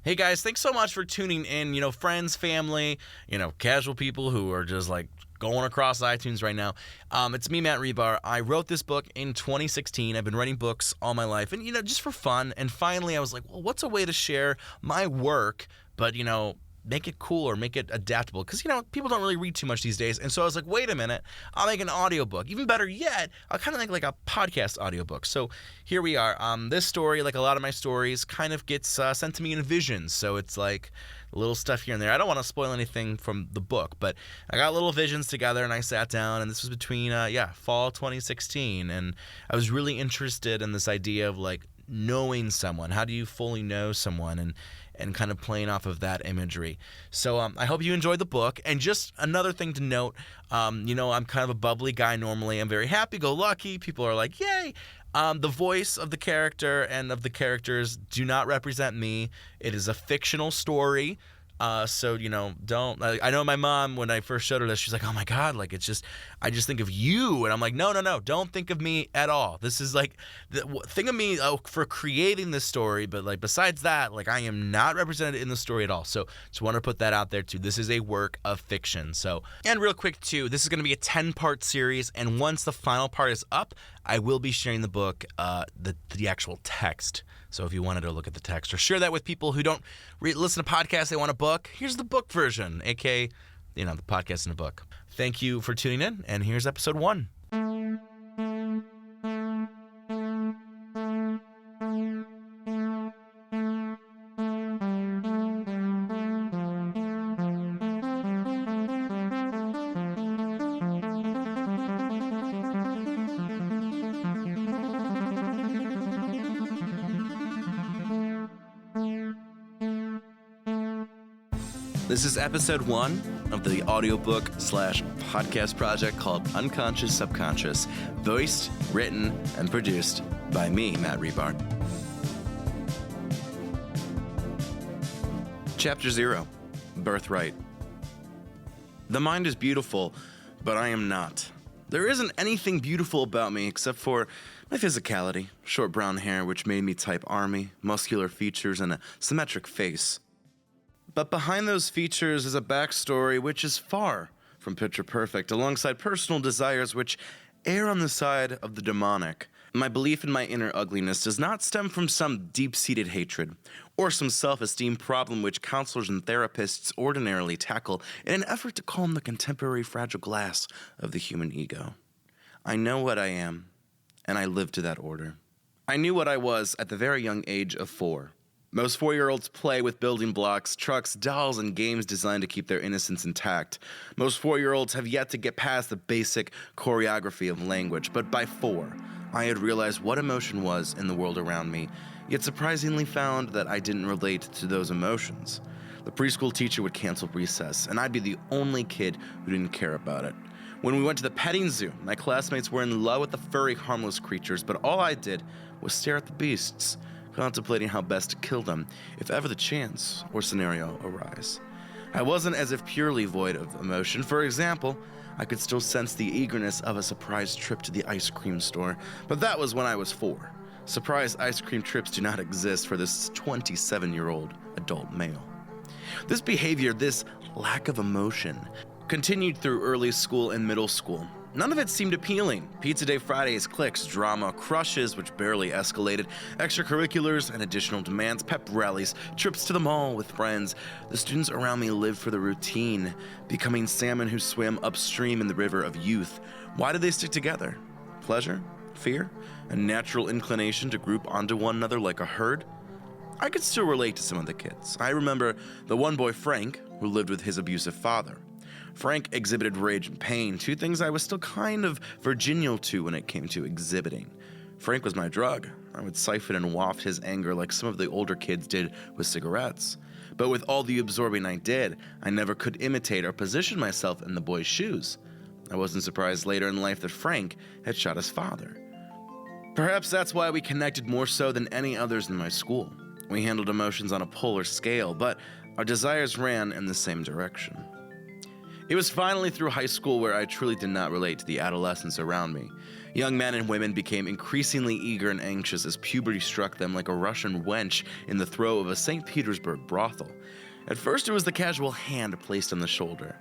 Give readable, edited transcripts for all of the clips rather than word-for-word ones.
Hey guys, thanks so much for tuning in. Friends, family, casual people who are just like going across iTunes right now. It's me, Matt Rebar. I wrote this book in 2016. I've been writing books all my life and, just for fun. And finally I was like, well, what's a way to share my work, but, make it cool or make it adaptable? Because, people don't really read too much these days. And so I was like, wait a minute, I'll make an audiobook. Even better yet, I'll kind of make like a podcast audiobook. So here we are. This story, like a lot of my stories, kind of gets sent to me in visions. So it's like little stuff here and there. I don't want to spoil anything from the book, but I got little visions together and I sat down, and this was between, fall 2016. And I was really interested in this idea of like knowing someone. How do you fully know someone? And kind of playing off of that imagery. So I hope you enjoyed the book. And just another thing to note, I'm kind of a bubbly guy normally. I'm very happy-go-lucky. People are like, yay! The voice of the character and of the characters do not represent me. It is a fictional story. So, don't. I know my mom, when I first showed her this, she's like, oh my God, like I just think of you. And I'm like, no, don't think of me at all. This is like, think of me for creating this story. But like, besides that, like I am not represented in the story at all. So just want to put that out there too. This is a work of fiction. So, and real quick too, this is going to be a 10-part series. And once the final part is up, I will be sharing the book, the actual text. So if you wanted to look at the text or share that with people who don't listen to podcasts, they want a book, here's the book version, aka, the podcast in a book. Thank you for tuning in, and here's episode 1. This is episode 1 of the audiobook / podcast project called Unconscious Subconscious, voiced, written, and produced by me, Matt Rebar. Chapter 0, Birthright. The mind is beautiful, but I am not. There isn't anything beautiful about me except for my physicality, short brown hair which made me type army, muscular features, and a symmetric face. But behind those features is a backstory which is far from picture perfect, alongside personal desires which err on the side of the demonic. My belief in my inner ugliness does not stem from some deep-seated hatred, or some self-esteem problem which counselors and therapists ordinarily tackle in an effort to calm the contemporary fragile glass of the human ego. I know what I am, and I live to that order. I knew what I was at the very young age of 4. Most 4-year-olds play with building blocks, trucks, dolls, and games designed to keep their innocence intact. Most 4-year-olds have yet to get past the basic choreography of language, but by 4, I had realized what emotion was in the world around me, yet surprisingly found that I didn't relate to those emotions. The preschool teacher would cancel recess, and I'd be the only kid who didn't care about it. When we went to the petting zoo, my classmates were in love with the furry, harmless creatures, but all I did was stare at the beasts, contemplating how best to kill them if ever the chance or scenario arise. I wasn't as if purely void of emotion. For example, I could still sense the eagerness of a surprise trip to the ice cream store, but that was when I was 4. Surprise ice cream trips do not exist for this 27-year-old adult male. This behavior, this lack of emotion, continued through early school and middle school. None of it seemed appealing. Pizza Day Fridays, cliques, drama, crushes which barely escalated, extracurriculars and additional demands, pep rallies, trips to the mall with friends. The students around me lived for the routine, becoming salmon who swim upstream in the river of youth. Why did they stick together? Pleasure? Fear? A natural inclination to group onto one another like a herd? I could still relate to some of the kids. I remember the one boy, Frank, who lived with his abusive father. Frank exhibited rage and pain, 2 things I was still kind of virginal to when it came to exhibiting. Frank was my drug. I would siphon and waft his anger like some of the older kids did with cigarettes. But with all the absorbing I did, I never could imitate or position myself in the boy's shoes. I wasn't surprised later in life that Frank had shot his father. Perhaps that's why we connected more so than any others in my school. We handled emotions on a polar scale, but our desires ran in the same direction. It was finally through high school where I truly did not relate to the adolescents around me. Young men and women became increasingly eager and anxious as puberty struck them like a Russian wench in the throes of a St. Petersburg brothel. At first, it was the casual hand placed on the shoulder.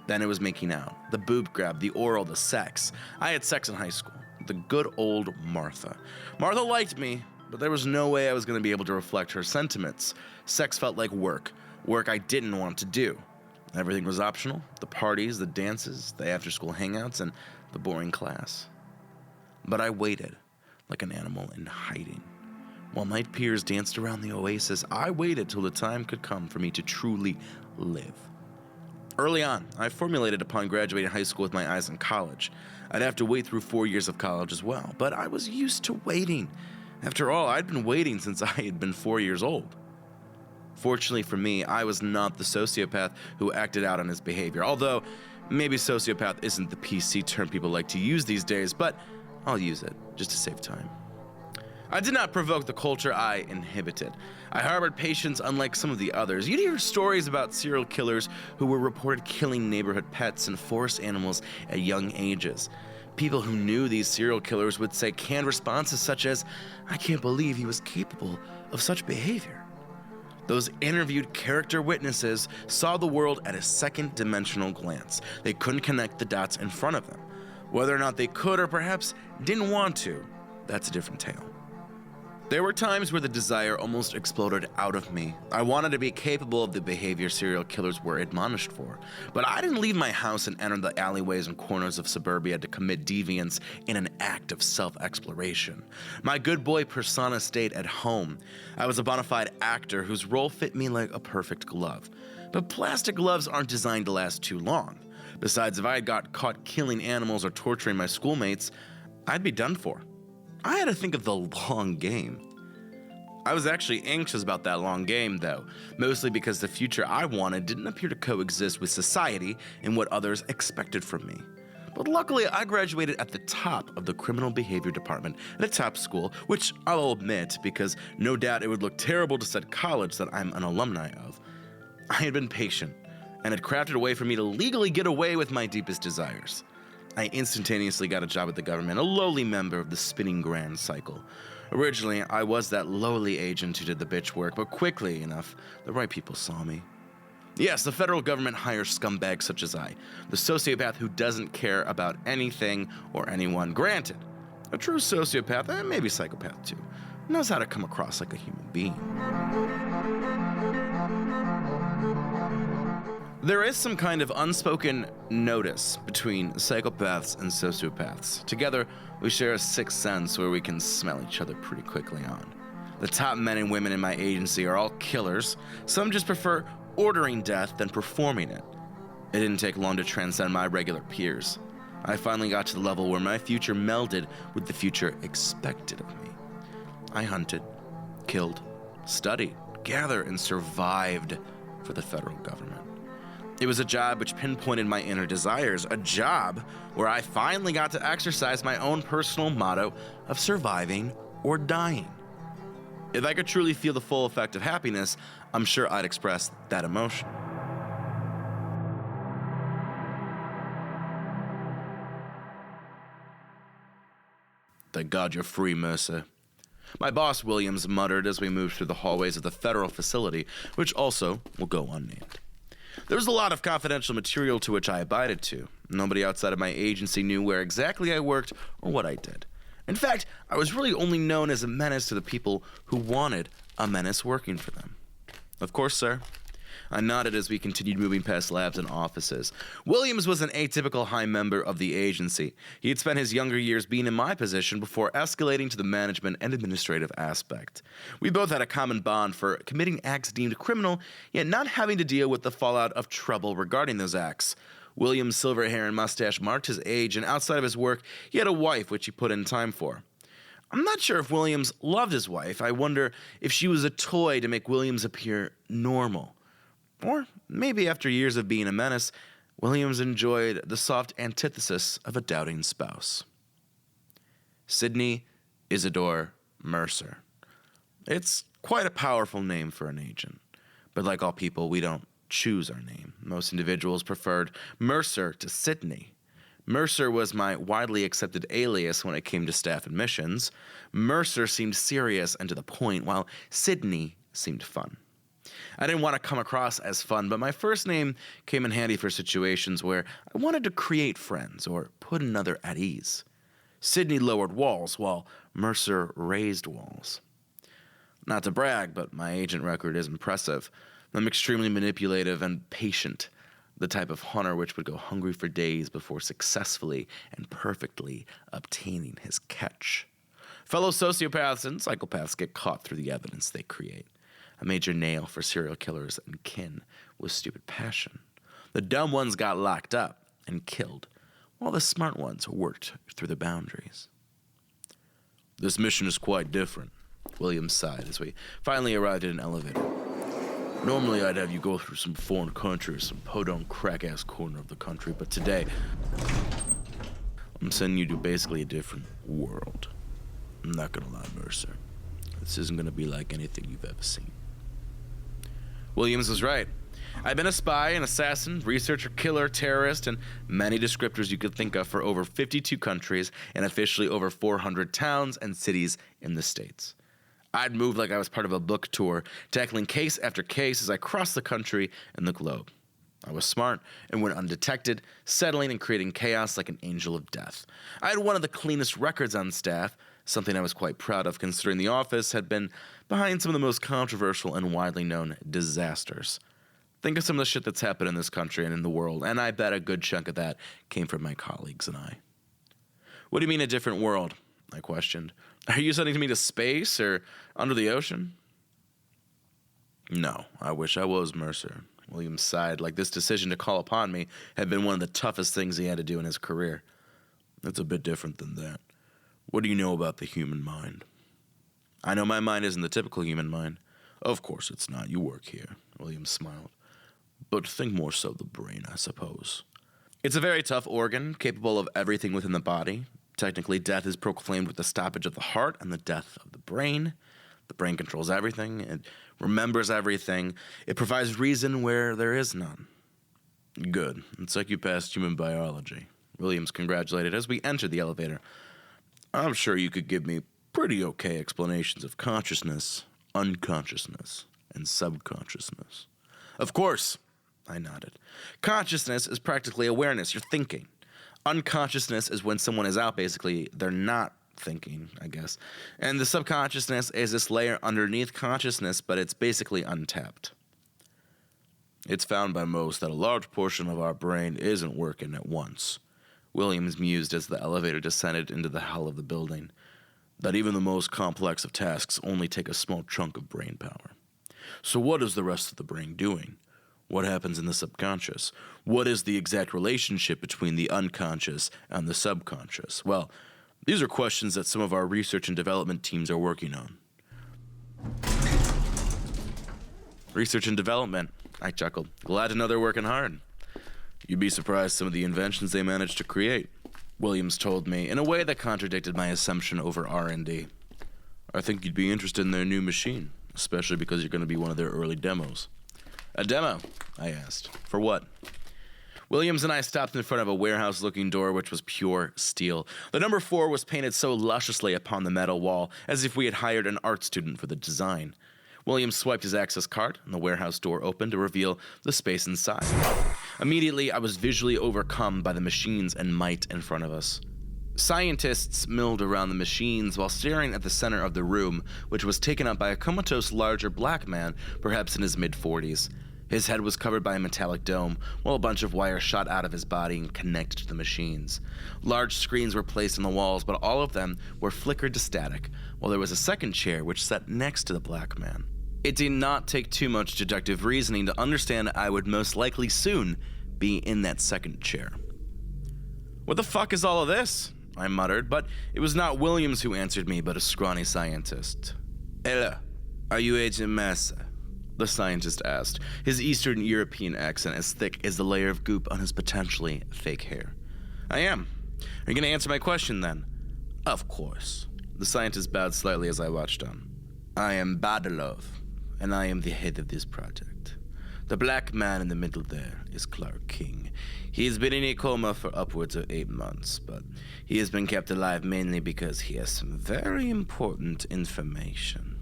Then it was making out, the boob grab, the oral, the sex. I had sex in high school. The good old Martha. Martha liked me, but there was no way I was going to be able to reflect her sentiments. Sex felt like work I didn't want to do. Everything was optional, the parties, the dances, the after-school hangouts, and the boring class. But I waited, like an animal in hiding. While my peers danced around the oasis, I waited till the time could come for me to truly live. Early on, I formulated upon graduating high school with my eyes on college. I'd have to wait through 4 years of college as well, but I was used to waiting. After all, I'd been waiting since I had been 4 years old. Fortunately for me, I was not the sociopath who acted out on his behavior, although maybe sociopath isn't the PC term people like to use these days, but I'll use it just to save time. I did not provoke the culture, I inhibited. I harbored patience unlike some of the others. You'd hear stories about serial killers who were reported killing neighborhood pets and forest animals at young ages. People who knew these serial killers would say canned responses such as, "I can't believe he was capable of such behavior." Those interviewed character witnesses saw the world at a second-dimensional glance. They couldn't connect the dots in front of them. Whether or not they could or perhaps didn't want to, that's a different tale. There were times where the desire almost exploded out of me. I wanted to be capable of the behavior serial killers were admonished for. But I didn't leave my house and enter the alleyways and corners of suburbia to commit deviance in an act of self-exploration. My good boy persona stayed at home. I was a bona fide actor whose role fit me like a perfect glove. But plastic gloves aren't designed to last too long. Besides, if I had got caught killing animals or torturing my schoolmates, I'd be done for. I had to think of the long game. I was actually anxious about that long game, though, mostly because the future I wanted didn't appear to coexist with society and what others expected from me. But luckily, I graduated at the top of the criminal behavior department at a top school, which I'll admit because no doubt it would look terrible to said college that I'm an alumni of. I had been patient and had crafted a way for me to legally get away with my deepest desires. I instantaneously got a job at the government, a lowly member of the spinning grand cycle. Originally, I was that lowly agent who did the bitch work, but quickly enough, the right people saw me. Yes, the federal government hires scumbags such as I, the sociopath who doesn't care about anything or anyone. Granted, a true sociopath, and maybe psychopath too, knows how to come across like a human being. There is some kind of unspoken notice between psychopaths and sociopaths. Together, we share a sixth sense where we can smell each other pretty quickly on. The top men and women in my agency are all killers. Some just prefer ordering death than performing it. It didn't take long to transcend my regular peers. I finally got to the level where my future melded with the future expected of me. I hunted, killed, studied, gathered, and survived for the federal government. It was a job which pinpointed my inner desires, a job where I finally got to exercise my own personal motto of surviving or dying. If I could truly feel the full effect of happiness, I'm sure I'd express that emotion. Thank God you're free, Mercer. My boss, Williams, muttered as we moved through the hallways of the federal facility, which also will go unnamed. There was a lot of confidential material to which I abided to. Nobody outside of my agency knew where exactly I worked or what I did. In fact, I was really only known as a menace to the people who wanted a menace working for them. Of course, sir. I nodded as we continued moving past labs and offices. Williams was an atypical high member of the agency. He had spent his younger years being in my position before escalating to the management and administrative aspect. We both had a common bond for committing acts deemed criminal, yet not having to deal with the fallout of trouble regarding those acts. Williams' silver hair and mustache marked his age, and outside of his work, he had a wife which he put in time for. I'm not sure if Williams loved his wife. I wonder if she was a toy to make Williams appear normal. Or maybe after years of being a menace, Williams enjoyed the soft antithesis of a doubting spouse. Sidney Isidore Mercer. It's quite a powerful name for an agent. But like all people, we don't choose our name. Most individuals preferred Mercer to Sydney. Mercer was my widely accepted alias when it came to staff admissions. Mercer seemed serious and to the point, while Sydney seemed fun. I didn't want to come across as fun, but my first name came in handy for situations where I wanted to create friends or put another at ease. Sydney lowered walls, while Mercer raised walls. Not to brag, but my agent record is impressive. I'm extremely manipulative and patient, the type of hunter which would go hungry for days before successfully and perfectly obtaining his catch. Fellow sociopaths and psychopaths get caught through the evidence they create. A major nail for serial killers and kin was stupid passion. The dumb ones got locked up and killed, while the smart ones worked through the boundaries. This mission is quite different, William sighed as we finally arrived at an elevator. Normally I'd have you go through some foreign country or some podunk crack-ass corner of the country, but today I'm sending you to basically a different world. I'm not gonna lie, Mercer. This isn't gonna be like anything you've ever seen. Williams was right. I'd been a spy, an assassin, researcher, killer, terrorist, and many descriptors you could think of for over 52 countries and officially over 400 towns and cities in the States. I'd moved like I was part of a book tour, tackling case after case as I crossed the country and the globe. I was smart and went undetected, settling and creating chaos like an angel of death. I had one of the cleanest records on staff, something I was quite proud of considering the office had been behind some of the most controversial and widely known disasters. Think of some of the shit that's happened in this country and in the world, and I bet a good chunk of that came from my colleagues and I. What do you mean a different world? I questioned. Are you sending me to space or under the ocean? No, I wish I was, Mercer. William sighed, like this decision to call upon me had been one of the toughest things he had to do in his career. It's a bit different than that. What do you know about the human mind? I know my mind isn't the typical human mind. Of course it's not. You work here. William smiled. But think more so the brain, I suppose. It's a very tough organ, capable of everything within the body. Technically, death is proclaimed with the stoppage of the heart and the death of the brain. The brain controls everything. It remembers everything. It provides reason where there is none. Good. It's like you passed human biology. Williams congratulated as we entered the elevator. I'm sure you could give me pretty okay explanations of consciousness, unconsciousness, and subconsciousness. Of course, I nodded. Consciousness is practically awareness. You're thinking. Unconsciousness is when someone is out, basically. They're not thinking, I guess. And the subconsciousness is this layer underneath consciousness, but it's basically untapped. It's found by most that a large portion of our brain isn't working at once. Williams mused as the elevator descended into the hell of the building. That even the most complex of tasks only take a small chunk of brain power. So what is the rest of the brain doing? What happens in the subconscious? What is the exact relationship between the unconscious and the subconscious? Well, these are questions that some of our research and development teams are working on. Research and development, I chuckled. Glad to know they're working hard. You'd be surprised some of the inventions they managed to create, Williams told me, in a way that contradicted my assumption over R&D. I think you'd be interested in their new machine, especially because you're going to be one of their early demos. A demo? I asked. For what? Williams and I stopped in front of a warehouse-looking door which was pure steel. The number 4 was painted so lusciously upon the metal wall, as if we had hired an art student for the design. Williams swiped his access card, and the warehouse door opened to reveal the space inside. Immediately, I was visually overcome by the machines and might in front of us. Scientists milled around the machines while staring at the center of the room, which was taken up by a comatose larger black man, perhaps in his mid-40s. His head was covered by a metallic dome, while a bunch of wires shot out of his body and connected to the machines. Large screens were placed on the walls, but all of them were flickered to static, while there was a second chair which sat next to the black man. It did not take too much deductive reasoning to understand I would most likely soon be in that second chair. What the fuck is all of this? I muttered, but it was not Williams who answered me, but a scrawny scientist. Hello, are you Agent Mercer? The scientist asked, his Eastern European accent as thick as the layer of goop on his potentially fake hair. I am. Are you going to answer my question then? Of course. The scientist bowed slightly as I watched him. I am Badalov, and I am the head of this project. The black man in the middle there is Clark King. He has been in a coma for upwards of 8 months, but he has been kept alive mainly because he has some very important information.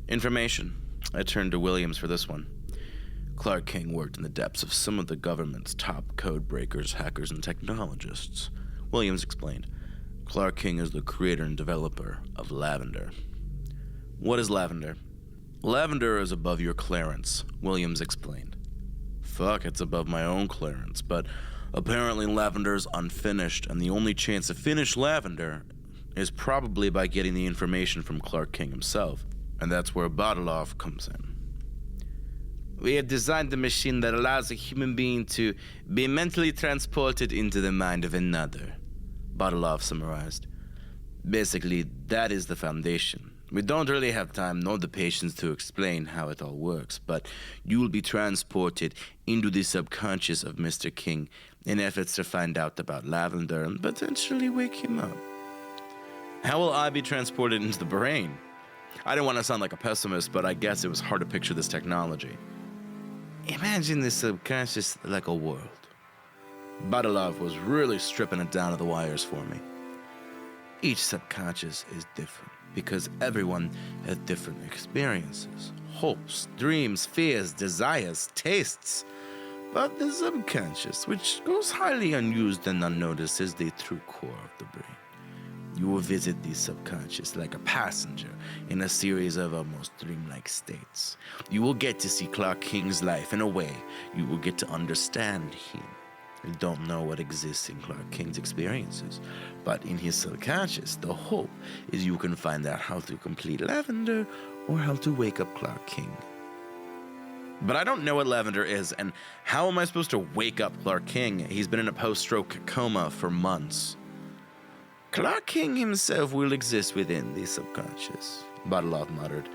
Information. I turned to Williams for this one. Clark King worked in the depths of some of the government's top code breakers, hackers, and technologists. Williams explained. Clark King is the creator and developer of Lavender. What is Lavender? Lavender is above your clearance, Williams explained. Fuck, it's above my own clearance, but apparently Lavender's unfinished, and the only chance to finish Lavender is probably by getting the information from Clark King himself, and that's where Badalov comes in. We have designed a machine that allows a human being to be mentally transported into the mind of another, Badalov summarized. Basically, that is the foundation. We don't really have time nor the patience to explain how it all works, but you will be transported into the subconscious of Mr. King in efforts to find out about Lavender and potentially wake him up. How will I be transported into the brain? I didn't want to sound like a pessimist, but I guess it was hard to picture this technology. Imagine the subconscious like a world. Badalov was really stripping it down to the wires for me. Each subconscious is different because everyone has different experiences, hopes, dreams, fears, desires, tastes. But the subconscious, which goes highly unused and unnoticed, is the true core of the brain. You will visit the subconscious like a passenger in a series of almost dreamlike states. You will get to see Clark King's life in a way you will get to understand him. You don't know what exists in Clark King's experiences, but in his subconscious, the hope is you can find out how to complete Lavender or how to wake up Clark King. But I don't know what Lavender is, and how am I supposed to wake up Clark King? He's been in a post-stroke coma for months. Clark King himself will exist within the subconscious, Badalov muttered.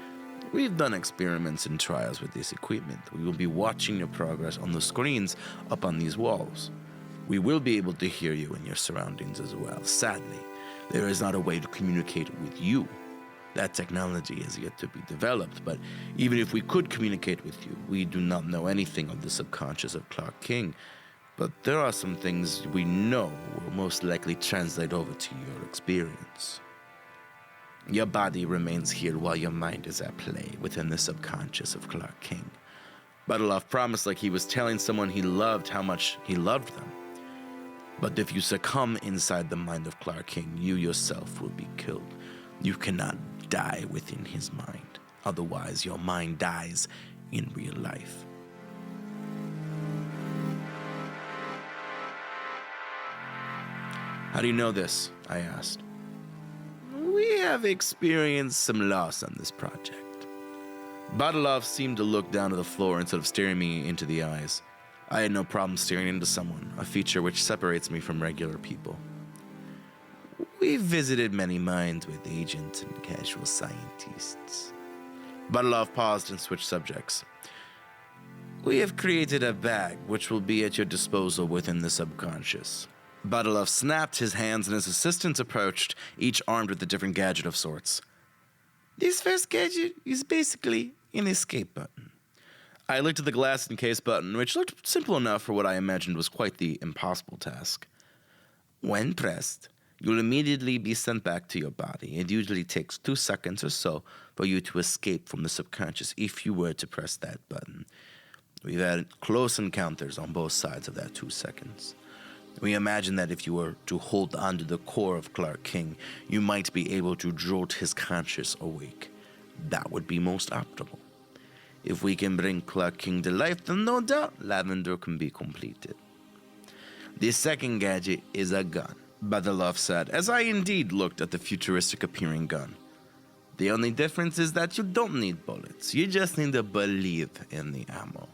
We've done experiments and trials with this equipment. We will be watching your progress on the screens up on these walls. We will be able to hear you in your surroundings as well. Sadly, there is not a way to communicate with you. That technology is yet to be developed, but even if we could communicate with you, we do not know anything of the subconscious of Clark King. But there are some things we know will most likely translate over to your experience. Your body remains here while your mind is at play within the subconscious of Clark King. Badalov promised like he was telling someone he loved how much he loved them. But if you succumb inside the mind of Clark King, you yourself will be killed. You cannot die within his mind. Otherwise, your mind dies in real life. How do you know this? I asked. We have experienced some loss on this project. Badalov seemed to look down to the floor instead of staring me into the eyes. I had no problem staring into someone, a feature which separates me from regular people. We've visited many minds with agents and casual scientists. Badalov paused and switched subjects. We have created a bag which will be at your disposal within the subconscious. Badalov snapped his hands and his assistants approached, each armed with a different gadget of sorts. This first gadget is basically an escape button. I looked at the glass and case button, which looked simple enough for what I imagined was quite the impossible task. When pressed, you'll immediately be sent back to your body. It usually takes 2 seconds or so for you to escape from the subconscious if you were to press that button. We've had close encounters on both sides of that 2 seconds. We imagine that if you were to hold on to the core of Clark King, you might be able to jolt his conscience awake. That would be most optimal. If we can bring Clark King to life, then no doubt Lavender can be completed. The second gadget is a gun, Badalov said, as I indeed looked at the futuristic appearing gun. The only difference is that you don't need bullets. You just need to believe in the ammo.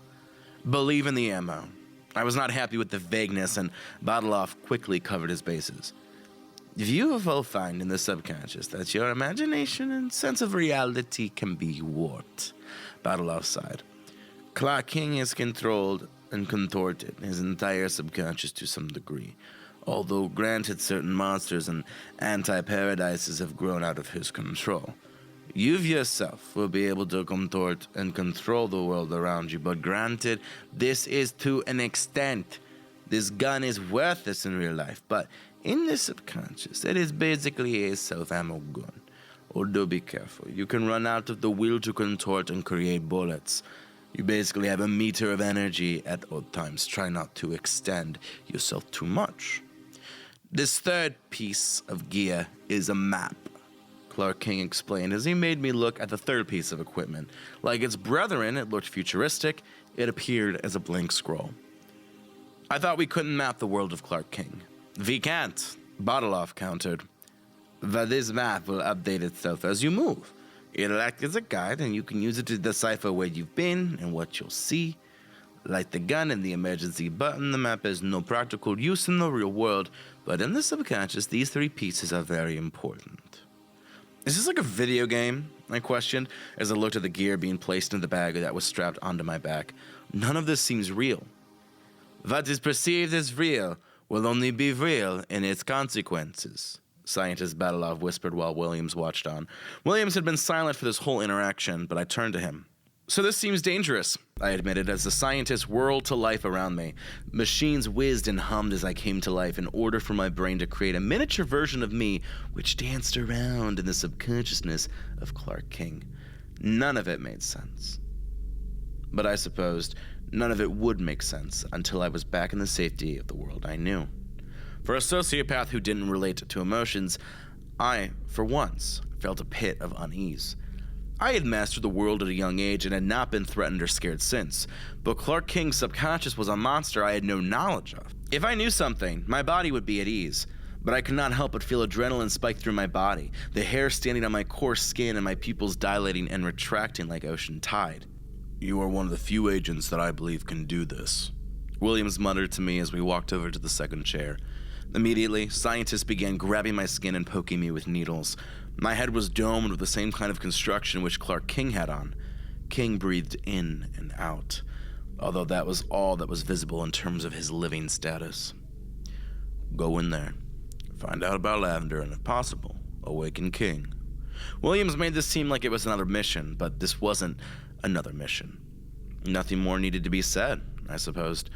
Believe in the ammo. I was not happy with the vagueness, and Badalov quickly covered his bases. You will find in the subconscious that your imagination and sense of reality can be warped, Badalov sighed. Clark King has controlled and contorted his entire subconscious to some degree, although granted certain monsters and anti-paradises have grown out of his control. You yourself will be able to contort and control the world around you, but granted, this is to an extent. This gun is worthless in real life, but in the subconscious, it is basically a self-ammo gun. Although be careful, you can run out of the will to contort and create bullets. You basically have a meter of energy at all times. Try not to extend yourself too much. This third piece of gear is a map, Clark King explained as he made me look at the third piece of equipment. Like its brethren, it looked futuristic. It appeared as a blank scroll. I thought we couldn't map the world of Clark King. We can't, Bottlov countered. But this map will update itself as you move. It'll act as a guide, and you can use it to decipher where you've been and what you'll see. Like the gun and the emergency button, the map has no practical use in the real world, but in the subconscious, these three pieces are very important. Is this like a video game? I questioned as I looked at the gear being placed in the bag that was strapped onto my back. None of this seems real. What is perceived as real will only be real in its consequences, Scientist Batalov whispered while Williams watched on. Williams had been silent for this whole interaction, but I turned to him. So this seems dangerous, I admitted as the scientist whirled to life around me. Machines whizzed and hummed as I came to life in order for my brain to create a miniature version of me which danced around in the subconsciousness of Clark King. None of it made sense. But I supposed none of it would make sense until I was back in the safety of the world I knew. For a sociopath who didn't relate to emotions, I, for once, felt a pit of unease. I had mastered the world at a young age and had not been threatened or scared since, but Clark King's subconscious was a monster I had no knowledge of. If I knew something, my body would be at ease, but I could not help but feel adrenaline spike through my body, the hair standing on my coarse skin and my pupils dilating and retracting like ocean tide. You are one of the few agents that I believe can do this, Williams muttered to me as we walked over to the second chair. Immediately, scientists began grabbing my skin and poking me with needles. My head was domed with the same kind of construction which Clark King had on. King breathed in and out, although that was all that was visible in terms of his living status. Go in there, find out about Lavender, and if possible, awaken King. Williams made this seem like it was another mission, but this wasn't another mission. Nothing more needed to be said, I supposed.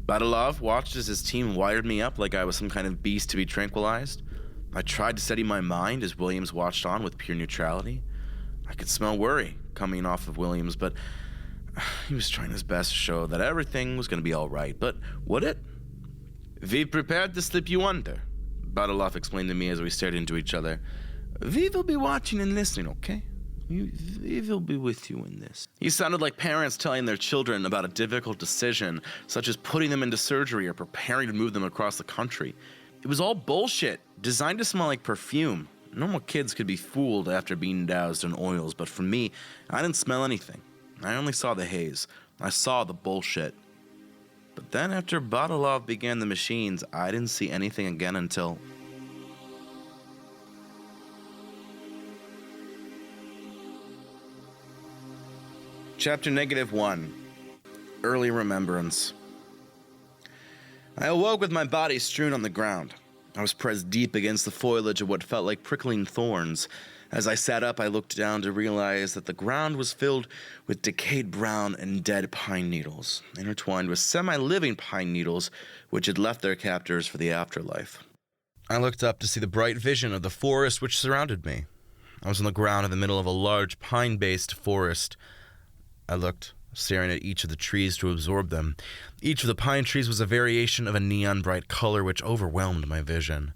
Batalov watched as his team wired me up like I was some kind of beast to be tranquilized. I tried to steady my mind as Williams watched on with pure neutrality. I could smell worry coming off of Williams, but he was trying his best to show that everything was going to be all right. But would it? We prepared to slip you under, Batalov explained to me as we stared into each other. We will be watching and listening, okay? We will be with you in this. He sounded like parents telling their children about a difficult decision, such as putting them into surgery or preparing to move them across the country. It was all bullshit, designed to smell like perfume. Normal kids could be fooled after being doused in oils, but for me, I didn't smell anything. I only saw the haze. I saw the bullshit. But then after Batalov began the machines, I didn't see anything again until... Chapter -1. Early Remembrance. I awoke with my body strewn on the ground. I was pressed deep against the foliage of what felt like prickling thorns. As I sat up, I looked down to realize that the ground was filled with decayed brown and dead pine needles, intertwined with semi-living pine needles which had left their captors for the afterlife. I looked up to see the bright vision of the forest which surrounded me. I was on the ground in the middle of a large pine-based forest. I looked, staring at each of the trees to absorb them. Each of the pine trees was a variation of a neon-bright color which overwhelmed my vision.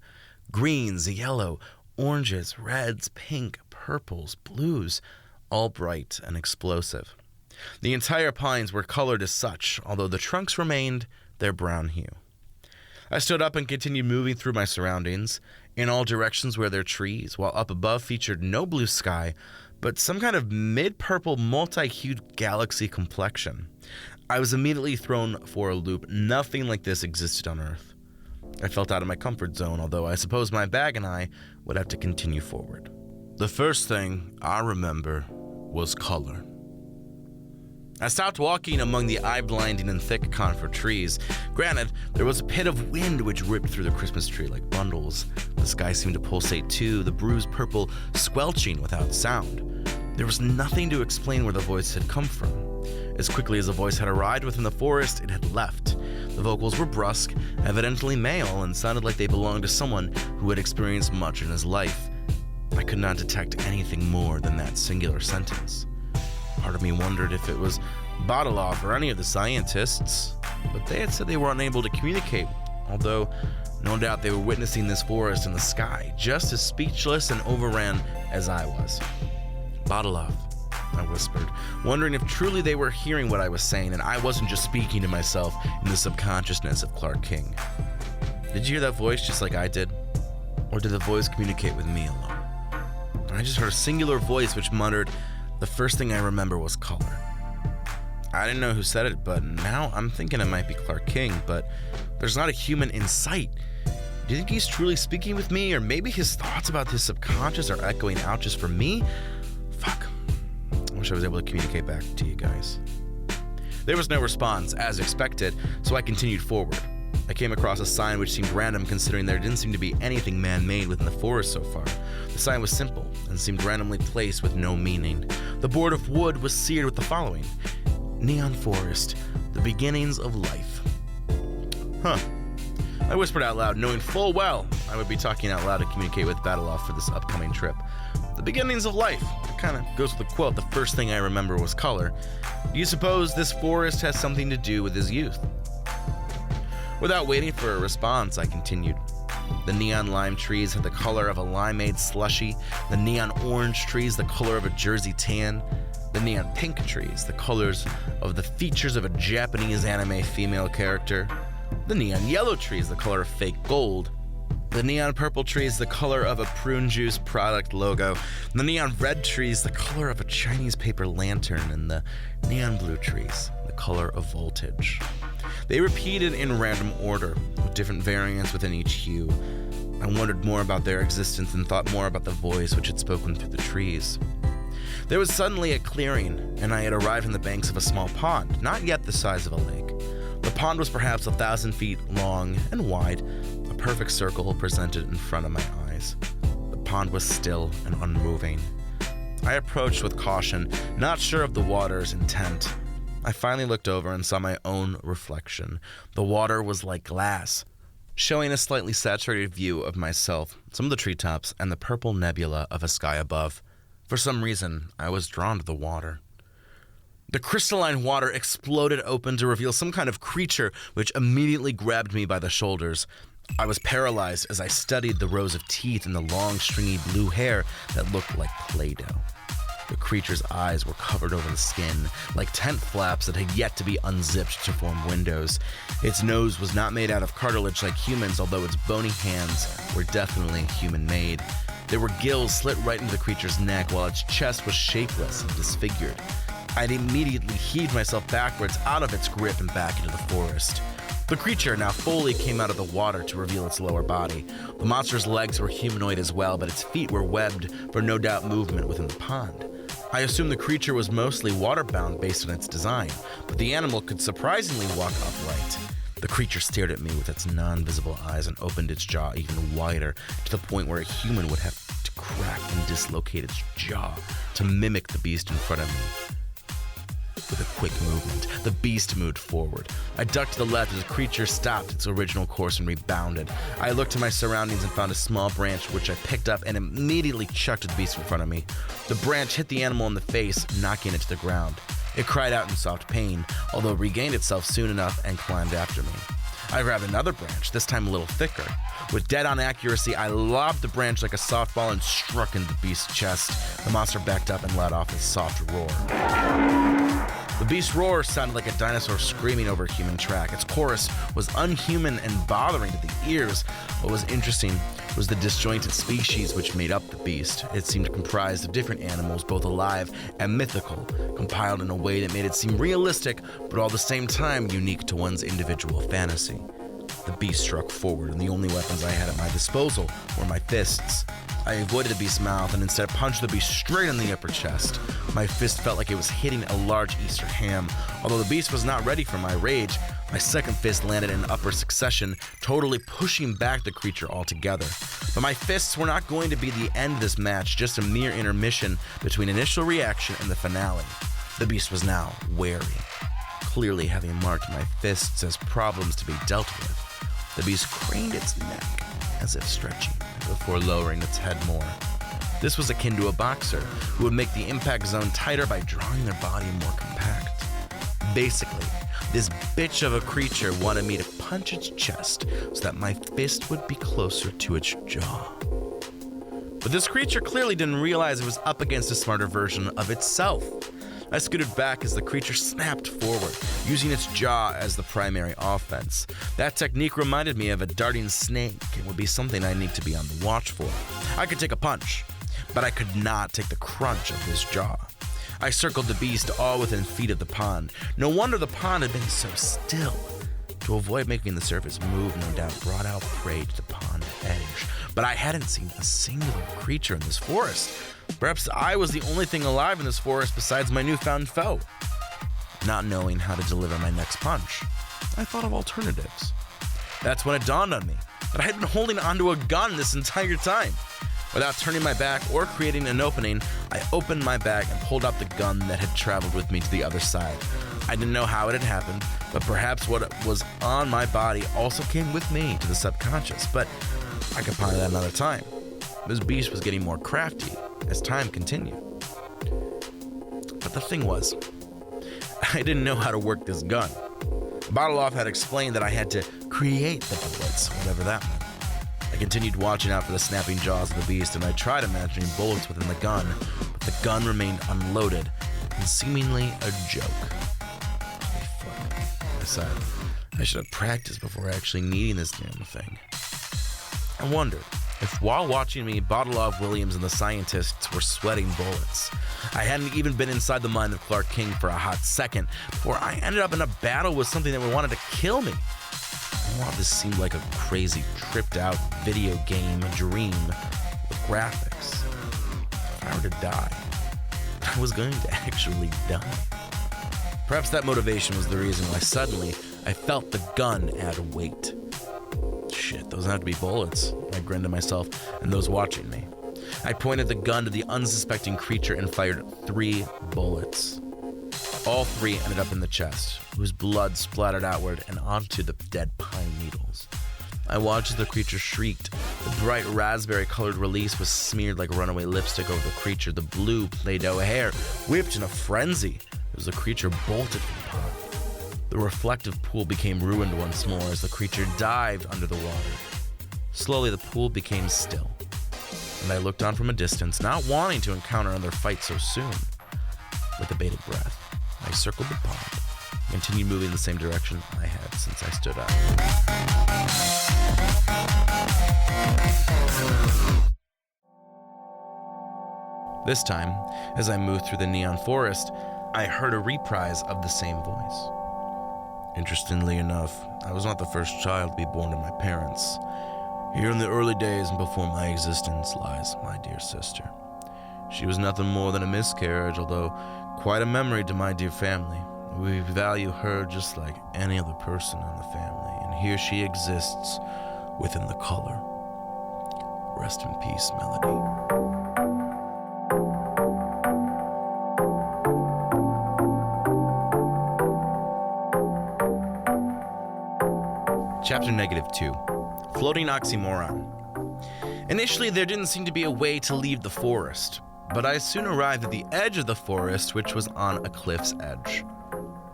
Greens, yellow, oranges, reds, pink, purples, blues, all bright and explosive. The entire pines were colored as such, although the trunks remained their brown hue. I stood up and continued moving through my surroundings. In all directions were there trees, while up above featured no blue sky, but some kind of mid-purple, multi-hued galaxy complexion. I was immediately thrown for a loop. Nothing like this existed on Earth. I felt out of my comfort zone, although I suppose my bag and I would have to continue forward. The first thing I remember was color. I stopped walking among the eye-blinding and thick conifer trees. Granted, there was a pit of wind which ripped through the Christmas tree like bundles. The sky seemed to pulsate too, the bruised purple squelching without sound. There was nothing to explain where the voice had come from. As quickly as the voice had arrived within the forest, it had left. The vocals were brusque, evidently male, and sounded like they belonged to someone who had experienced much in his life. I could not detect anything more than that singular sentence. Part of me wondered if it was Badalov or any of the scientists, but they had said they were unable to communicate, although no doubt they were witnessing this forest in the sky, just as speechless and overran as I was. Badalov, I whispered, wondering if truly they were hearing what I was saying and I wasn't just speaking to myself in the subconsciousness of Clark King. Did you hear that voice just like I did? Or did the voice communicate with me alone? I just heard a singular voice which muttered, "The first thing I remember was color." I didn't know who said it, but now I'm thinking it might be Clark King, but there's not a human in sight. Do you think he's truly speaking with me, or maybe his thoughts about his subconscious are echoing out just for me? Fuck. I wish I was able to communicate back to you guys. There was no response, as expected, so I continued forward. I came across a sign which seemed random considering there didn't seem to be anything man-made within the forest so far. The sign was simple and seemed randomly placed with no meaning. The board of wood was seared with the following: Neon Forest, the beginnings of life. Huh. I whispered out loud, knowing full well I would be talking out loud to communicate with Badalov for this upcoming trip. The beginnings of life. It kind of goes with the quote, "The first thing I remember was color." Do you suppose this forest has something to do with his youth? Without waiting for a response, I continued. The neon lime trees had the color of a limeade slushy, the neon orange trees the color of a Jersey tan, the neon pink trees the colors of the features of a Japanese anime female character, the neon yellow trees the color of fake gold, the neon purple trees the color of a prune juice product logo, the neon red trees the color of a Chinese paper lantern, and the neon blue trees the color of voltage. They repeated in random order, with different variants within each hue. I wondered more about their existence and thought more about the voice which had spoken through the trees. There was suddenly a clearing, and I had arrived on the banks of a small pond, not yet the size of a lake. The pond was perhaps 1,000 feet long and wide, a perfect circle presented in front of my eyes. The pond was still and unmoving. I approached with caution, not sure of the water's intent. I finally looked over and saw my own reflection. The water was like glass, showing a slightly saturated view of myself, some of the treetops, and the purple nebula of a sky above. For some reason, I was drawn to the water. The crystalline water exploded open to reveal some kind of creature which immediately grabbed me by the shoulders. I was paralyzed as I studied the rows of teeth and the long, stringy blue hair that looked like Play-Doh. The creature's eyes were covered over the skin, like tent flaps that had yet to be unzipped to form windows. Its nose was not made out of cartilage like humans, although its bony hands were definitely human-made. There were gills slit right into the creature's neck, while its chest was shapeless and disfigured. I'd immediately heaved myself backwards out of its grip and back into the forest. The creature now fully came out of the water to reveal its lower body. The monster's legs were humanoid as well, but its feet were webbed for no doubt movement within the pond. I assumed the creature was mostly waterbound based on its design, but the animal could surprisingly walk upright. The creature stared at me with its non-visible eyes and opened its jaw even wider, to the point where a human would have to crack and dislocate its jaw to mimic the beast in front of me. With a quick movement, the beast moved forward. I ducked to the left as the creature stopped its original course and rebounded. I looked to my surroundings and found a small branch which I picked up and immediately chucked at the beast in front of me. The branch hit the animal in the face, knocking it to the ground. It cried out in soft pain, although it regained itself soon enough and climbed after me. I grabbed another branch, this time a little thicker. With dead-on accuracy, I lobbed the branch like a softball and struck into the beast's chest. The monster backed up and let off a soft roar. The beast's roar sounded like a dinosaur screaming over a human track. Its chorus was unhuman and bothering to the ears. What was interesting was the disjointed species which made up the beast. It seemed comprised of different animals, both alive and mythical, compiled in a way that made it seem realistic, but all at the same time unique to one's individual fantasy. The beast struck forward, and the only weapons I had at my disposal were my fists. I avoided the beast's mouth and instead punched the beast straight in the upper chest. My fist felt like it was hitting a large Easter ham. Although the beast was not ready for my rage, my second fist landed in upper succession, totally pushing back the creature altogether. But my fists were not going to be the end of this match, just a mere intermission between initial reaction and the finale. The beast was now wary. Clearly having marked my fists as problems to be dealt with, the beast craned its neck as if stretching before lowering its head more. This was akin to a boxer who would make the impact zone tighter by drawing their body more compact. Basically, this bitch of a creature wanted me to punch its chest so that my fist would be closer to its jaw. But this creature clearly didn't realize it was up against a smarter version of itself. I scooted back as the creature snapped forward, using its jaw as the primary offense. That technique reminded me of a darting snake and would be something I need to be on the watch for. I could take a punch, but I could not take the crunch of this jaw. I circled the beast all within feet of the pond. No wonder the pond had been so still. To avoid making the surface move, no doubt brought out prey to the pond edge. But I hadn't seen a single creature in this forest. Perhaps I was the only thing alive in this forest besides my newfound foe. Not knowing how to deliver my next punch, I thought of alternatives. That's when it dawned on me that I had been holding onto a gun this entire time. Without turning my back or creating an opening, I opened my bag and pulled out the gun that had traveled with me to the other side. I didn't know how it had happened, but perhaps what was on my body also came with me to the subconscious, but I could ponder that another time. This beast was getting more crafty as time continued. But the thing was, I didn't know how to work this gun. Battleoff had explained that I had to create the bullets, whatever that meant. I continued watching out for the snapping jaws of the beast, and I tried imagining bullets within the gun, but the gun remained unloaded and seemingly a joke. Holy fuck. I decided I should have practiced before actually needing this damn thing. I wondered if while watching me, Battleoff, Williams, and the scientists were sweating bullets. I hadn't even been inside the mind of Clark King for a hot second before I ended up in a battle with something that wanted to kill me. While this seemed like a crazy, tripped-out video game dream with graphics, if I were to die, I was going to actually die. Perhaps that motivation was the reason why suddenly I felt the gun add weight. Shit, those have to be bullets. I grinned to myself and those watching me. I pointed the gun to the unsuspecting creature and fired 3 bullets. All 3 ended up in the chest, whose blood splattered outward and onto the dead pine needles. I watched as the creature shrieked. The bright raspberry-colored release was smeared like runaway lipstick over the creature. The blue Play-Doh hair whipped in a frenzy as the creature bolted from the pond. The reflective pool became ruined once more as the creature dived under the water. Slowly, the pool became still, and I looked on from a distance, not wanting to encounter another fight so soon. With a bated breath, I circled the pond and continued moving in the same direction I had since I stood up. This time, as I moved through the neon forest, I heard a reprise of the same voice. Interestingly enough, I was not the first child to be born to my parents. Here in the early days and before my existence lies my dear sister. She was nothing more than a miscarriage, although quite a memory to my dear family. We value her just like any other person in the family, and here she exists within the color. Rest in peace, Melody. Chapter -2, Floating Oxymoron. Initially, there didn't seem to be a way to leave the forest, but I soon arrived at the edge of the forest, which was on a cliff's edge.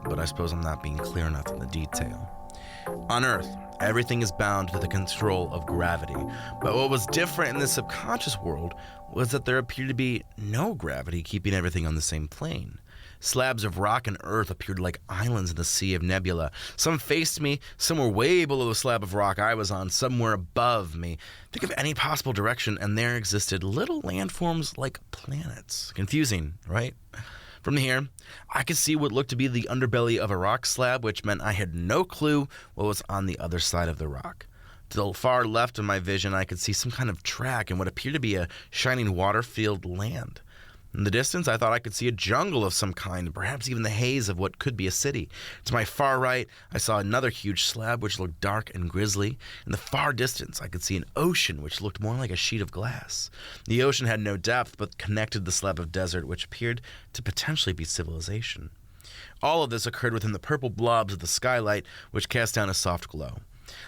But I suppose I'm not being clear enough in the detail. On Earth, everything is bound to the control of gravity, but what was different in the subconscious world was that there appeared to be no gravity keeping everything on the same plane. Slabs of rock and earth appeared like islands in the sea of nebula. Some faced me, some were way below the slab of rock I was on, some were above me. Think of any possible direction, and there existed little landforms like planets. Confusing, right? From here, I could see what looked to be the underbelly of a rock slab, which meant I had no clue what was on the other side of the rock. To the far left of my vision, I could see some kind of track and what appeared to be a shining water-filled land. In the distance, I thought I could see a jungle of some kind, perhaps even the haze of what could be a city. To my far right, I saw another huge slab which looked dark and grisly. In the far distance, I could see an ocean which looked more like a sheet of glass. The ocean had no depth, but connected the slab of desert which appeared to potentially be civilization. All of this occurred within the purple blobs of the skylight, which cast down a soft glow.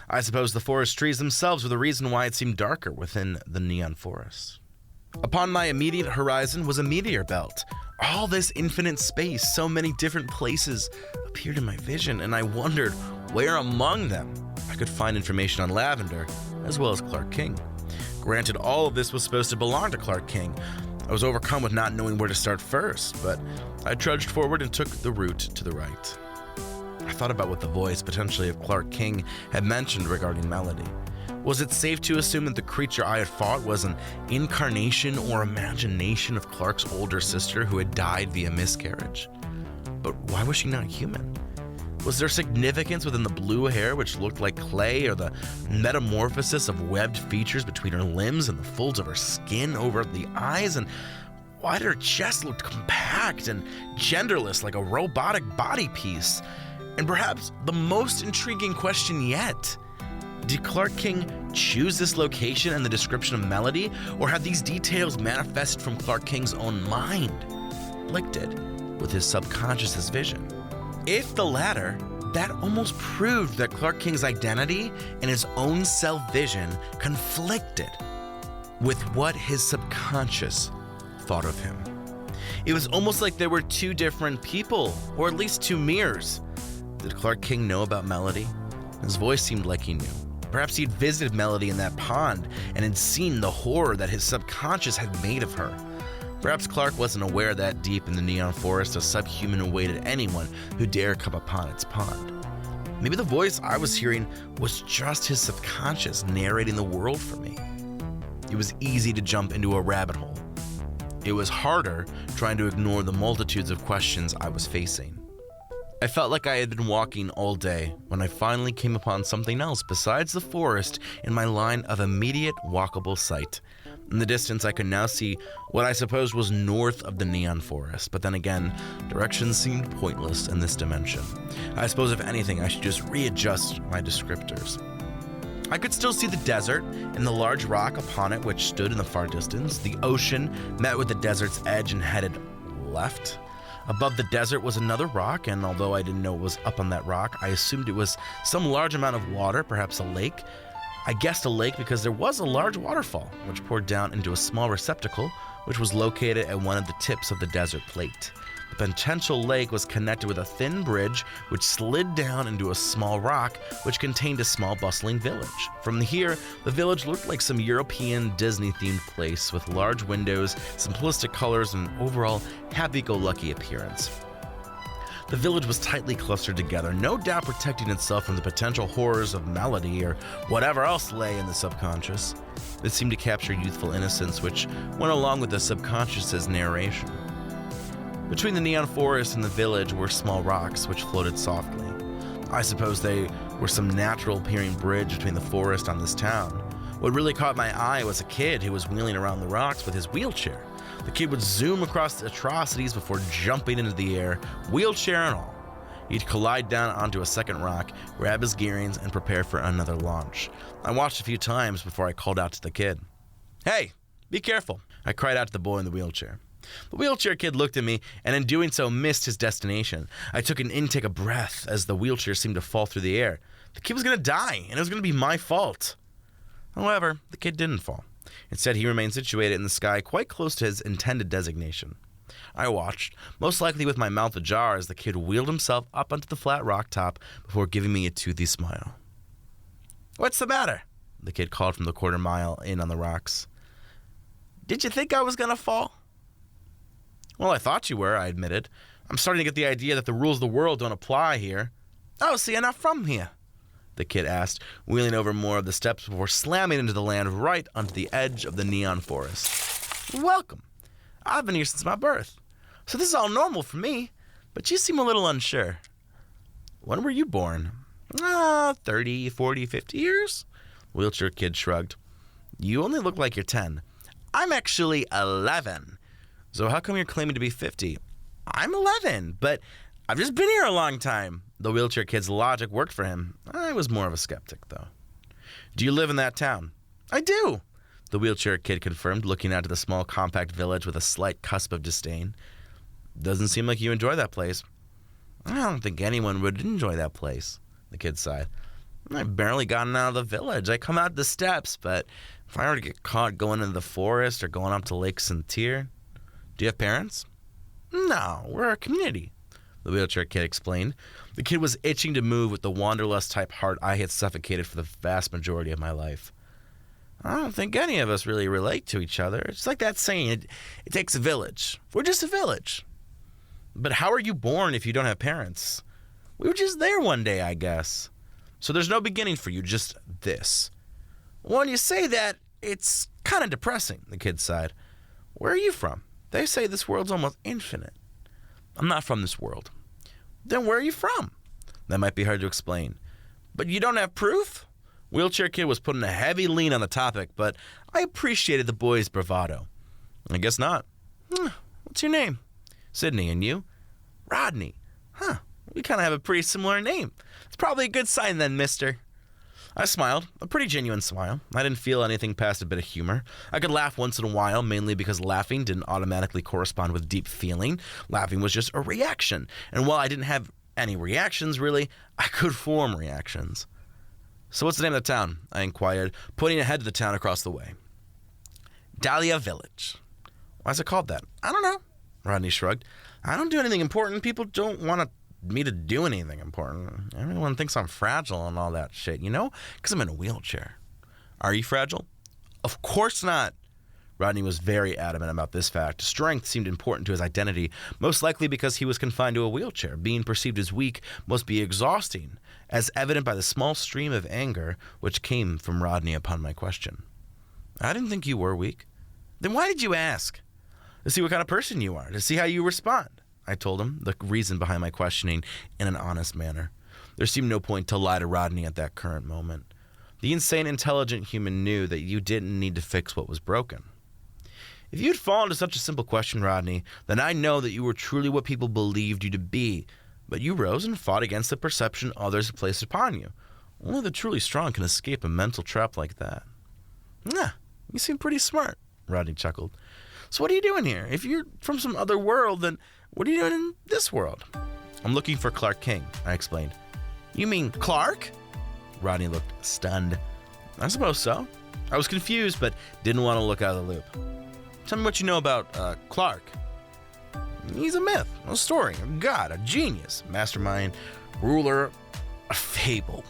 I suppose the forest trees themselves were the reason why it seemed darker within the neon forest. Upon my immediate horizon was a meteor belt. All this infinite space, so many different places appeared in my vision, and I wondered where among them I could find information on Lavender, as well as Clark King. Granted, all of this was supposed to belong to Clark King. I was overcome with not knowing where to start first, but I trudged forward and took the route to the right. I thought about what the voice, potentially of Clark King, had mentioned regarding Melody. Was it safe to assume that the creature I had fought was an incarnation or imagination of Clark's older sister who had died via miscarriage? But why was she not human? Was there significance within the blue hair which looked like clay, or the metamorphosis of webbed features between her limbs and the folds of her skin over the eyes? And why did her chest look compact and genderless like a robotic body piece? And perhaps the most intriguing question yet, did Clark King choose this location and the description of Melody, or have these details manifested from Clark King's own mind, like did with his subconscious's vision? If the latter, that almost proved that Clark King's identity and his own self-vision conflicted with what his subconscious thought of him. It was almost like there were two different people, or at least two mirrors. Did Clark King know about Melody? His voice seemed like he knew. Perhaps he'd visited Melody in that pond and had seen the horror that his subconscious had made of her. Perhaps Clark wasn't aware that deep in the neon forest a subhuman awaited anyone who dare come upon its pond. Maybe the voice I was hearing was just his subconscious narrating the world for me. It was easy to jump into a rabbit hole. It was harder trying to ignore the multitudes of questions I was facing. I felt like I had been walking all day when I finally came upon something else besides the forest in my line of immediate walkable sight. In the distance, I could now see what I supposed was north of the neon forest, but then again, directions seemed pointless in this dimension. I suppose if anything, I should just readjust my descriptors. I could still see the desert and the large rock upon it which stood in the far distance. The ocean met with the desert's edge and headed left. Above the desert was another rock, and although I didn't know what was up on that rock, I assumed it was some large amount of water, perhaps a lake. I guessed a lake because there was a large waterfall, which poured down into a small receptacle, which was located at one of the tips of the desert plate. The potential lake was connected with a thin bridge, which slid down into a small rock, which contained a small bustling village. From here, the village looked like some European Disney-themed place with large windows, simplistic colors, and overall happy-go-lucky appearance. The village was tightly clustered together, no doubt protecting itself from the potential horrors of Melody or whatever else lay in the subconscious. It seemed to capture youthful innocence, which went along with the subconscious's narration. Between the neon forest and the village were small rocks which floated softly. I suppose they were some natural-appearing bridge between the forest and this town. What really caught my eye was a kid who was wheeling around the rocks with his wheelchair. The kid would zoom across the atrocities before jumping into the air, wheelchair and all. He'd collide down onto a second rock, grab his gearings, and prepare for another launch. I watched a few times before I called out to the kid. "Hey, be careful," I cried out to the boy in the wheelchair. The wheelchair kid looked at me, and in doing so missed his destination. I took an intake of breath as the wheelchair seemed to fall through the air. The kid was going to die, and it was going to be my fault. However, the kid didn't fall. Instead, he remained situated in the sky quite close to his intended designation. I watched, most likely with my mouth ajar, as the kid wheeled himself up onto the flat rock top before giving me a toothy smile. "What's the matter?" the kid called from the quarter mile in on the rocks. "Did you think I was going to fall?" "Well, I thought you were," I admitted. "I'm starting to get the idea that the rules of the world don't apply here." "Oh, so you're not from here?" the kid asked, wheeling over more of the steps before slamming into the land right onto the edge of the neon forest. "Welcome. I've been here since my birth. So this is all normal for me, but you seem a little unsure. When were you born? 30, 40, 50 years? Wheelchair kid shrugged. You only look like you're 10. I'm actually 11. So how come you're claiming to be 50? I'm 11, but I've just been here a long time. The wheelchair kid's logic worked for him. I was more of a skeptic, though. Do you live in that town? I do, the wheelchair kid confirmed, looking out to the small, compact village with a slight cusp of disdain. Doesn't seem like you enjoy that place. I don't think anyone would enjoy that place, the kid sighed. I've barely gotten out of the village. I come out the steps, but if I were to get caught going into the forest or going up to Lake Sentier... Do you have parents? No, we're a community, the wheelchair kid explained. The kid was itching to move with the wanderlust-type heart I had suffocated for the vast majority of my life. I don't think any of us really relate to each other. It's like that saying, it takes a village. We're just a village. But how are you born if you don't have parents? We were just there one day, I guess. So there's no beginning for you, just this. When you say that, it's kind of depressing, the kid sighed. Where are you from? They say this world's almost infinite. I'm not from this world. Then where are you from? That might be hard to explain. But you don't have proof? Wheelchair kid was putting a heavy lean on the topic, but I appreciated the boy's bravado. I guess not. What's your name? Sydney, and you? Rodney. Huh, we kind of have a pretty similar name. It's probably a good sign then, mister. I smiled, a pretty genuine smile. I didn't feel anything past a bit of humor. I could laugh once in a while, mainly because laughing didn't automatically correspond with deep feeling. Laughing was just a reaction. And while I didn't have any reactions, really, I could form reactions. So what's the name of the town? I inquired, pointing ahead to the town across the way. Dahlia Village. Why is it called that? I don't know. Rodney shrugged. I don't do anything important. People don't want me to do anything important. Everyone thinks I'm fragile and all that shit, you know? Because I'm in a wheelchair. Are you fragile? Of course not. Rodney was very adamant about this fact. Strength seemed important to his identity, most likely because he was confined to a wheelchair. Being perceived as weak must be exhausting, as evident by the small stream of anger which came from Rodney upon my question. I didn't think you were weak. Then why did you ask? To see what kind of person you are, to see how you respond. I told him the reason behind my questioning in an honest manner. There seemed no point to lie to Rodney at that current moment. The insane, intelligent human knew that you didn't need to fix what was broken. If you'd fallen to such a simple question, Rodney, then I know that you were truly what people believed you to be, but you rose and fought against the perception others placed upon you. Only the truly strong can escape a mental trap like that. You seem pretty smart, Rodney chuckled. So what are you doing here? If you're from some other world, then what are you doing in this world? I'm looking for Clark King, I explained. You mean Clark? Rodney looked stunned. I suppose so. I was confused, but didn't want to look out of the loop. Tell me what you know about Clark. He's a myth, a story, a god, a genius, mastermind, ruler, a fable.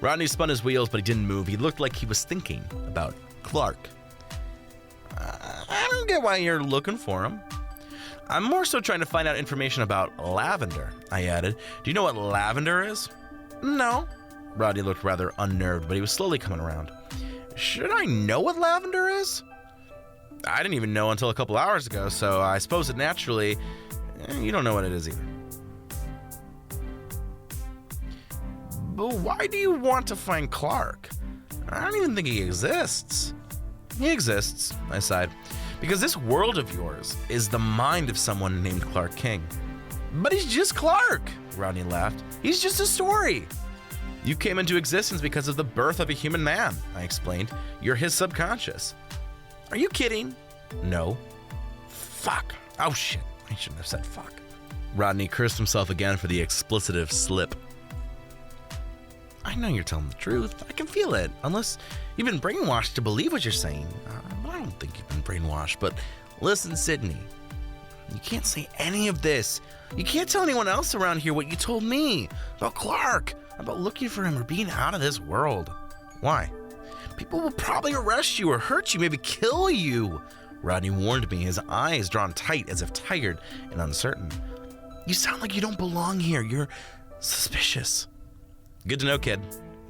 Rodney spun his wheels, but he didn't move. He looked like he was thinking about Clark. I don't get why you're looking for him. I'm more so trying to find out information about lavender, I added. Do you know what lavender is? No. Rodney looked rather unnerved, but he was slowly coming around. Should I know what lavender is? I didn't even know until a couple hours ago, so I suppose that naturally, you don't know what it is either. But why do you want to find Clark? I don't even think he exists. He exists, I sighed, because this world of yours is the mind of someone named Clark King. But he's just Clark, Rodney laughed. He's just a story. You came into existence because of the birth of a human man, I explained. You're his subconscious. Are you kidding? No. Fuck. Oh shit, I shouldn't have said fuck. Rodney cursed himself again for the explicitive slip. I know you're telling the truth. I can feel it. Unless you've been brainwashed to believe what you're saying. I don't think you've been brainwashed, but listen, Sydney. You can't say any of this. You can't tell anyone else around here what you told me about Clark, about looking for him or being out of this world. Why? People will probably arrest you or hurt you, maybe kill you. Rodney warned me, his eyes drawn tight as if tired and uncertain. You sound like you don't belong here. You're suspicious. Good to know, kid.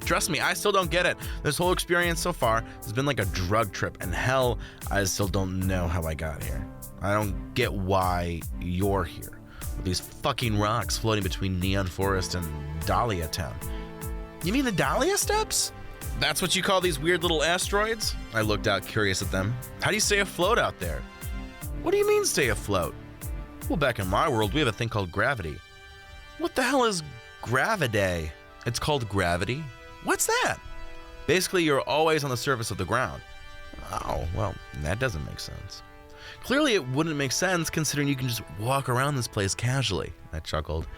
Trust me, I still don't get it. This whole experience so far has been like a drug trip, and hell, I still don't know how I got here. I don't get why you're here, with these fucking rocks floating between Neon Forest and Dahlia Town. You mean the Dahlia Steps? That's what you call these weird little asteroids? I looked out curious at them. How do you stay afloat out there? What do you mean stay afloat? Well, back in my world, we have a thing called gravity. What the hell is gravity? It's called gravity. What's that? Basically, you're always on the surface of the ground. Oh, well, that doesn't make sense. Clearly, it wouldn't make sense considering you can just walk around this place casually. I chuckled.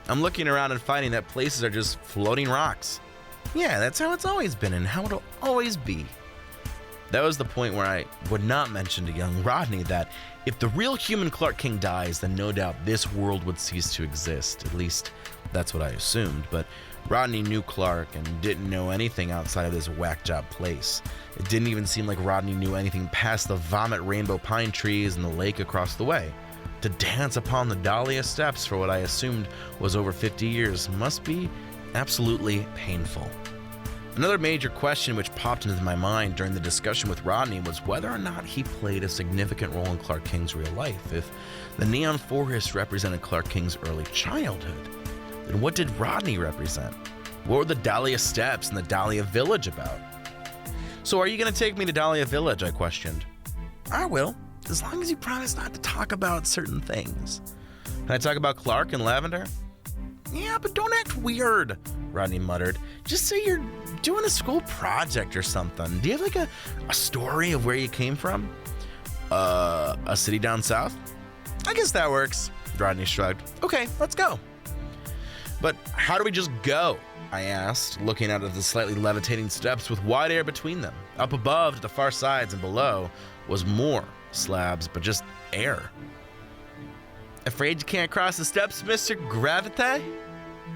I'm looking around and finding that places are just floating rocks. Yeah, that's how it's always been and how it'll always be. That was the point where I would not mention to young Rodney that if the real human Clark King dies, then no doubt this world would cease to exist. At least, that's what I assumed. But Rodney knew Clark and didn't know anything outside of this whack job place. It didn't even seem like Rodney knew anything past the vomit rainbow pine trees and the lake across the way. To dance upon the Dahlia Steps for what I assumed was over 50 years must be absolutely painful. Another major question which popped into my mind during the discussion with Rodney was whether or not he played a significant role in Clark King's real life. If the Neon Forest represented Clark King's early childhood, then what did Rodney represent? What were the Dahlia Steps and the Dahlia Village about? So are you going to take me to Dahlia Village? I questioned. I will, as long as you promise not to talk about certain things. Can I talk about Clark and Lavender? Yeah, but don't act weird, Rodney muttered. Just say you're doing a school project or something. Do you have like a story of where you came from? A city down south? I guess that works, Rodney shrugged. Okay, let's go. But how do we just go? I asked, looking out at the slightly levitating steps with wide air between them. Up above, to the far sides and below, was more slabs, but just air. Afraid you can't cross the steps, Mr. Gravity?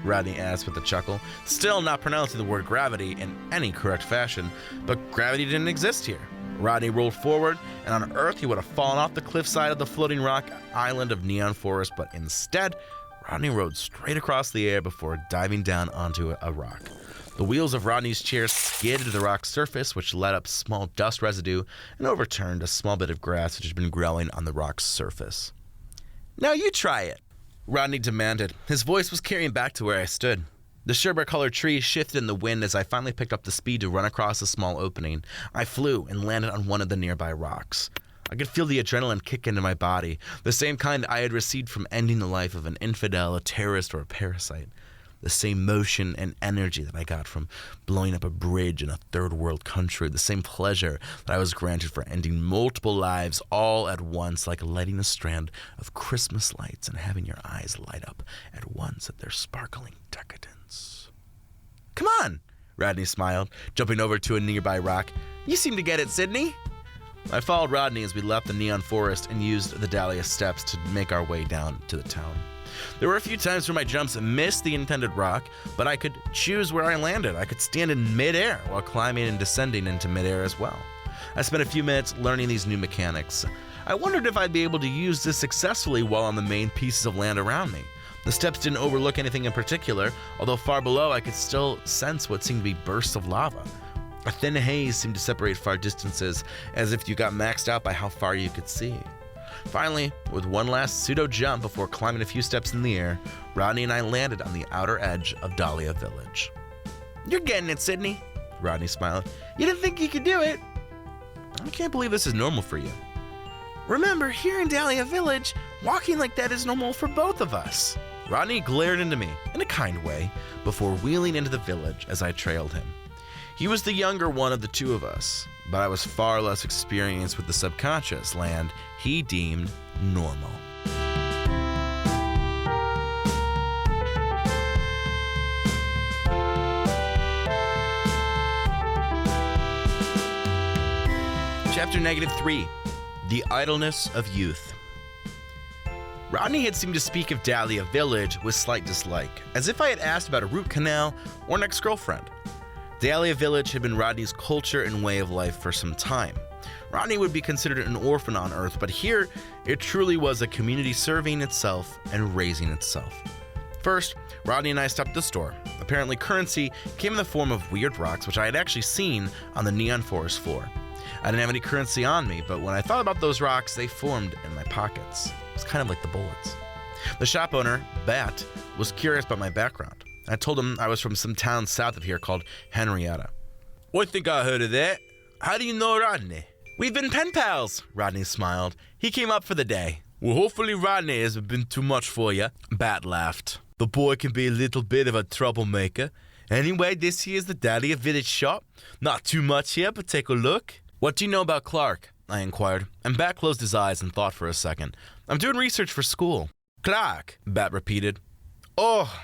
Rodney asked with a chuckle, still not pronouncing the word gravity in any correct fashion, but gravity didn't exist here. Rodney rolled forward, and on Earth he would have fallen off the cliffside of the floating rock island of Neon Forest, but instead, Rodney rode straight across the air before diving down onto a rock. The wheels of Rodney's chair skidded to the rock's surface, which let up small dust residue and overturned a small bit of grass which had been growing on the rock's surface. Now you try it, Rodney demanded. His voice was carrying back to where I stood. The sherbet-colored tree shifted in the wind as I finally picked up the speed to run across a small opening. I flew and landed on one of the nearby rocks. I could feel the adrenaline kick into my body, the same kind I had received from ending the life of an infidel, a terrorist, or a parasite. The same motion and energy that I got from blowing up a bridge in a third world country, the same pleasure that I was granted for ending multiple lives all at once, like lighting a strand of Christmas lights and having your eyes light up at once at their sparkling decadence. Come on, Rodney smiled, jumping over to a nearby rock. You seem to get it, Sydney. I followed Rodney as we left the Neon Forest and used the Dahlia Steps to make our way down to the town. There were a few times where my jumps missed the intended rock, but I could choose where I landed. I could stand in midair while climbing and descending into midair as well. I spent a few minutes learning these new mechanics. I wondered if I'd be able to use this successfully while on the main pieces of land around me. The steps didn't overlook anything in particular, although far below I could still sense what seemed to be bursts of lava. A thin haze seemed to separate far distances, as if you got maxed out by how far you could see. Finally, with one last pseudo jump before climbing a few steps in the air, Rodney and I landed on the outer edge of Dahlia Village. You're getting it, Sydney, Rodney smiled. You didn't think you could do it? I can't believe this is normal for you. Remember, here in Dahlia Village, walking like that is normal for both of us. Rodney glared into me, in a kind way, before wheeling into the village as I trailed him. He was the younger one of the two of us, but I was far less experienced with the subconscious land he deemed normal. Chapter -3, The Idleness of Youth. Rodney had seemed to speak of Dahlia Village with slight dislike, as if I had asked about a root canal or an ex-girlfriend. Dahlia Village had been Rodney's culture and way of life for some time. Rodney would be considered an orphan on Earth, but here, it truly was a community serving itself and raising itself. First, Rodney and I stopped at the store. Apparently, currency came in the form of weird rocks, which I had actually seen on the neon forest floor. I didn't have any currency on me, but when I thought about those rocks, they formed in my pockets. It's kind of like the bullets. The shop owner, Bat, was curious about my background. I told him I was from some town south of here called Henrietta. I think I heard of that. How do you know Rodney? We've been pen pals, Rodney smiled. He came up for the day. Well, hopefully Rodney hasn't been too much for you. Bat laughed. The boy can be a little bit of a troublemaker. Anyway, this here's the Dahlia Village shop. Not too much here, but take a look. What do you know about Clark? I inquired, and Bat closed his eyes and thought for a second. I'm doing research for school. Clark, Bat repeated. Oh,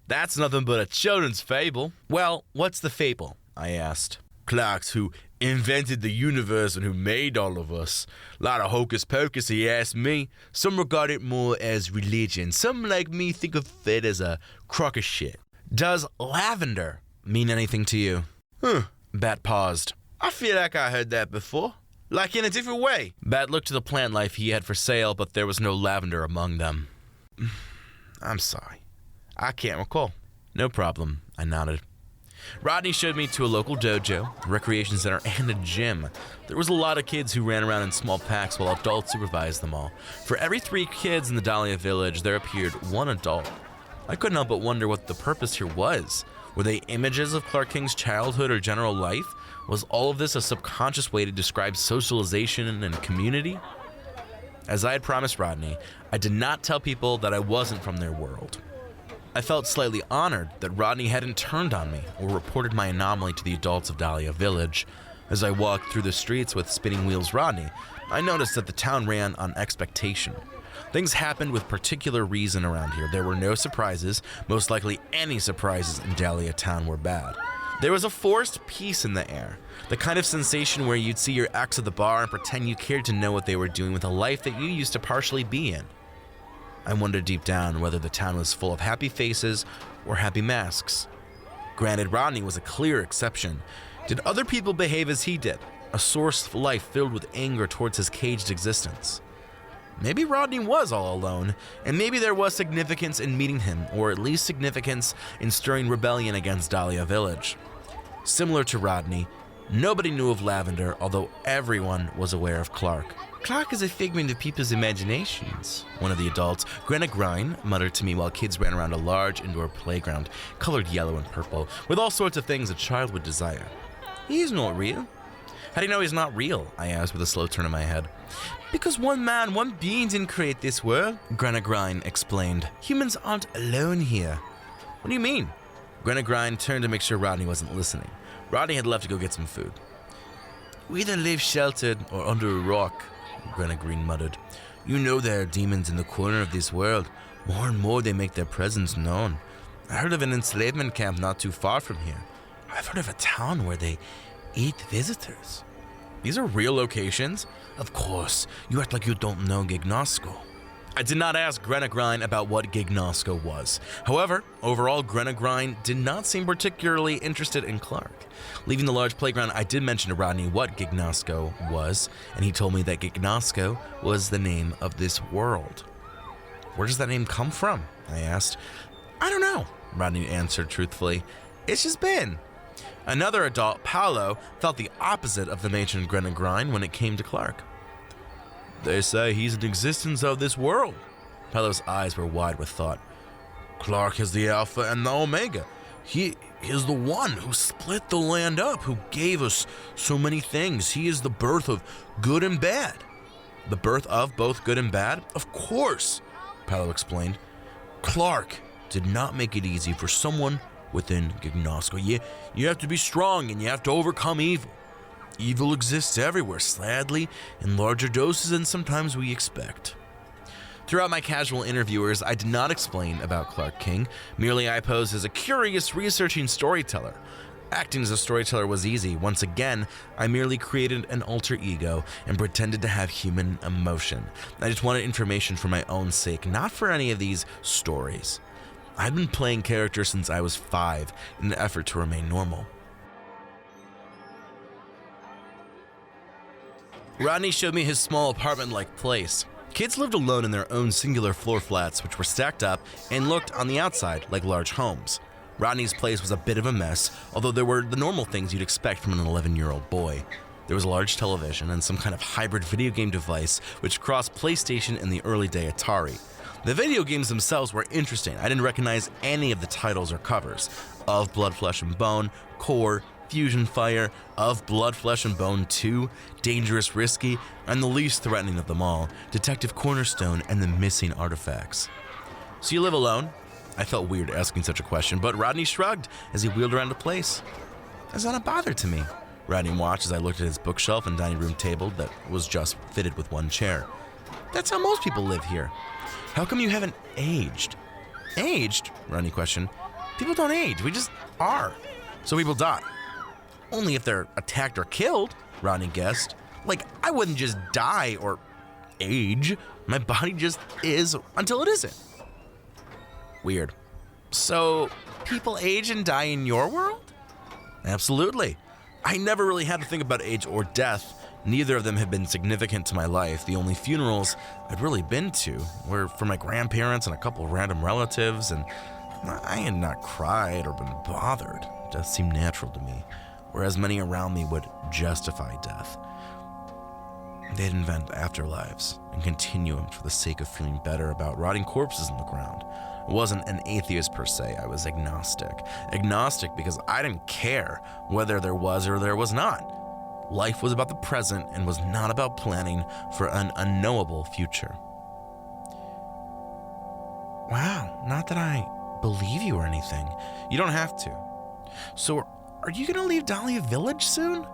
that's nothing but a children's fable. Well, what's the fable? I asked. Clark's who invented the universe and who made all of us. A lot of hocus pocus, he asked me. Some regard it more as religion. Some like me think of it as a crock of shit. Does lavender mean anything to you? Bat paused. I feel like I heard that before. Like in a different way. Bat looked to the plant life he had for sale, but there was no lavender among them. I'm sorry. I can't recall. No problem, I nodded. Rodney showed me to a local dojo, recreation center, and a gym. There was a lot of kids who ran around in small packs while adults supervised them all. For every 3 kids in the Dahlia Village, there appeared 1 adult. I couldn't help but wonder what the purpose here was. Were they images of Clark King's childhood or general life? Was all of this a subconscious way to describe socialization and community? As I had promised Rodney, I did not tell people that I wasn't from their world. I felt slightly honored that Rodney hadn't turned on me or reported my anomaly to the adults of Dahlia Village. As I walked through the streets with Spinning Wheels Rodney, I noticed that the town ran on expectation. Things happened with particular reason around here. There were no surprises. Most likely any surprises in Dahlia Town were bad. There was a forced peace in the air, the kind of sensation where you'd see your ex at the bar and pretend you cared to know what they were doing with a life that you used to partially be in. I wondered deep down whether the town was full of happy faces or happy masks. Granted, Rodney was a clear exception. Did other people behave as he did? A source of life filled with anger towards his caged existence. Maybe Rodney was all alone, and maybe there was significance in meeting him, or at least significance in stirring rebellion against Dahlia Village. Similar to Rodney, nobody knew of Lavender, although everyone was aware of Clark. Clark is a figment of people's imaginations, one of the adults, Grenna Grine, muttered to me while kids ran around a large indoor playground, colored yellow and purple, with all sorts of things a child would desire. He's not real. How do you know he's not real? I asked with a slow turn of my head. Because one man, one being didn't create this world, Grenna Grine explained. Humans aren't alone here. What do you mean? Grenna Grine turned to make sure Rodney wasn't listening. Rodney had left to go get some food. We either live sheltered or under a rock, Grenna Grine muttered. You know there are demons in the corner of this world. More and more they make their presence known. I heard of an enslavement camp not too far from here. I've heard of a town where they eat visitors. These are real locations? Of course. You act like you don't know Gignosco. I did not ask Grenna Grine about what Gignosco was. However, overall, Grenna Grine did not seem particularly interested in Clark. Leaving the large playground, I did mention to Rodney what Gignosco was, and he told me that Gignosco was the name of this world. Where does that name come from? I asked. I don't know, Rodney answered truthfully. It's just been. Another adult, Paolo, felt the opposite of the mentioned Grenna Grine when it came to Clark. They say he's an existence of this world. Paolo's eyes were wide with thought. Clark is the Alpha and the Omega. He is the one who split the land up, who gave us so many things. He is the birth of good and bad. The birth of both good and bad? Of course, Paolo explained. Clark did not make it easy for someone within Gignosco. You have to be strong and you have to overcome evil. Evil exists everywhere, sadly, in larger doses than sometimes we expect. Throughout my casual interviewers, I did not explain about Clark King. Merely I posed as a curious, researching storyteller. Acting as a storyteller was easy. Once again, I merely created an alter ego and pretended to have human emotion. I just wanted information for my own sake, not for any of these stories. I'd been playing characters since I was 5 in an effort to remain normal. Rodney showed me his small apartment-like place. Kids lived alone in their own singular floor flats, which were stacked up and looked on the outside like large homes. Rodney's place was a bit of a mess, although there were the normal things you'd expect from an 11-year-old boy. There was a large television and some kind of hybrid video game device which crossed PlayStation and the early day Atari. The video games themselves were interesting. I didn't recognize any of the titles or covers. Of Blood, Flesh, and Bone, Core, Fusion Fire, Of Blood, Flesh, and Bone 2, Dangerous Risky, and the least threatening of them all, Detective Cornerstone and the Missing Artifacts. So you live alone? I felt weird asking such a question, but Rodney shrugged as he wheeled around the place. That's not a bother to me. Rodney watched as I looked at his bookshelf and dining room table that was just fitted with one chair. That's how most people live here. How come you haven't aged? Aged? Rodney questioned. People don't age, we just are. So people die. Only if they're attacked or killed, Rodney guessed. Like, I wouldn't just die or age. My body just is until it isn't. Weird. So, people age and die in your world? Absolutely. I never really had to think about age or death. Neither of them have been significant to my life. The only funerals I'd really been to were for my grandparents and a couple of random relatives, and I had not cried or been bothered. Death seemed natural to me, whereas many around me would justify death. They'd invent afterlives and continuums for the sake of feeling better about rotting corpses in the ground. I wasn't an atheist per se, I was agnostic. Agnostic because I didn't care whether there was or there was not. Life was about the present and was not about planning for an unknowable future. Wow, not that I believe you or anything. You don't have to. So, are you gonna leave Dahlia Village soon?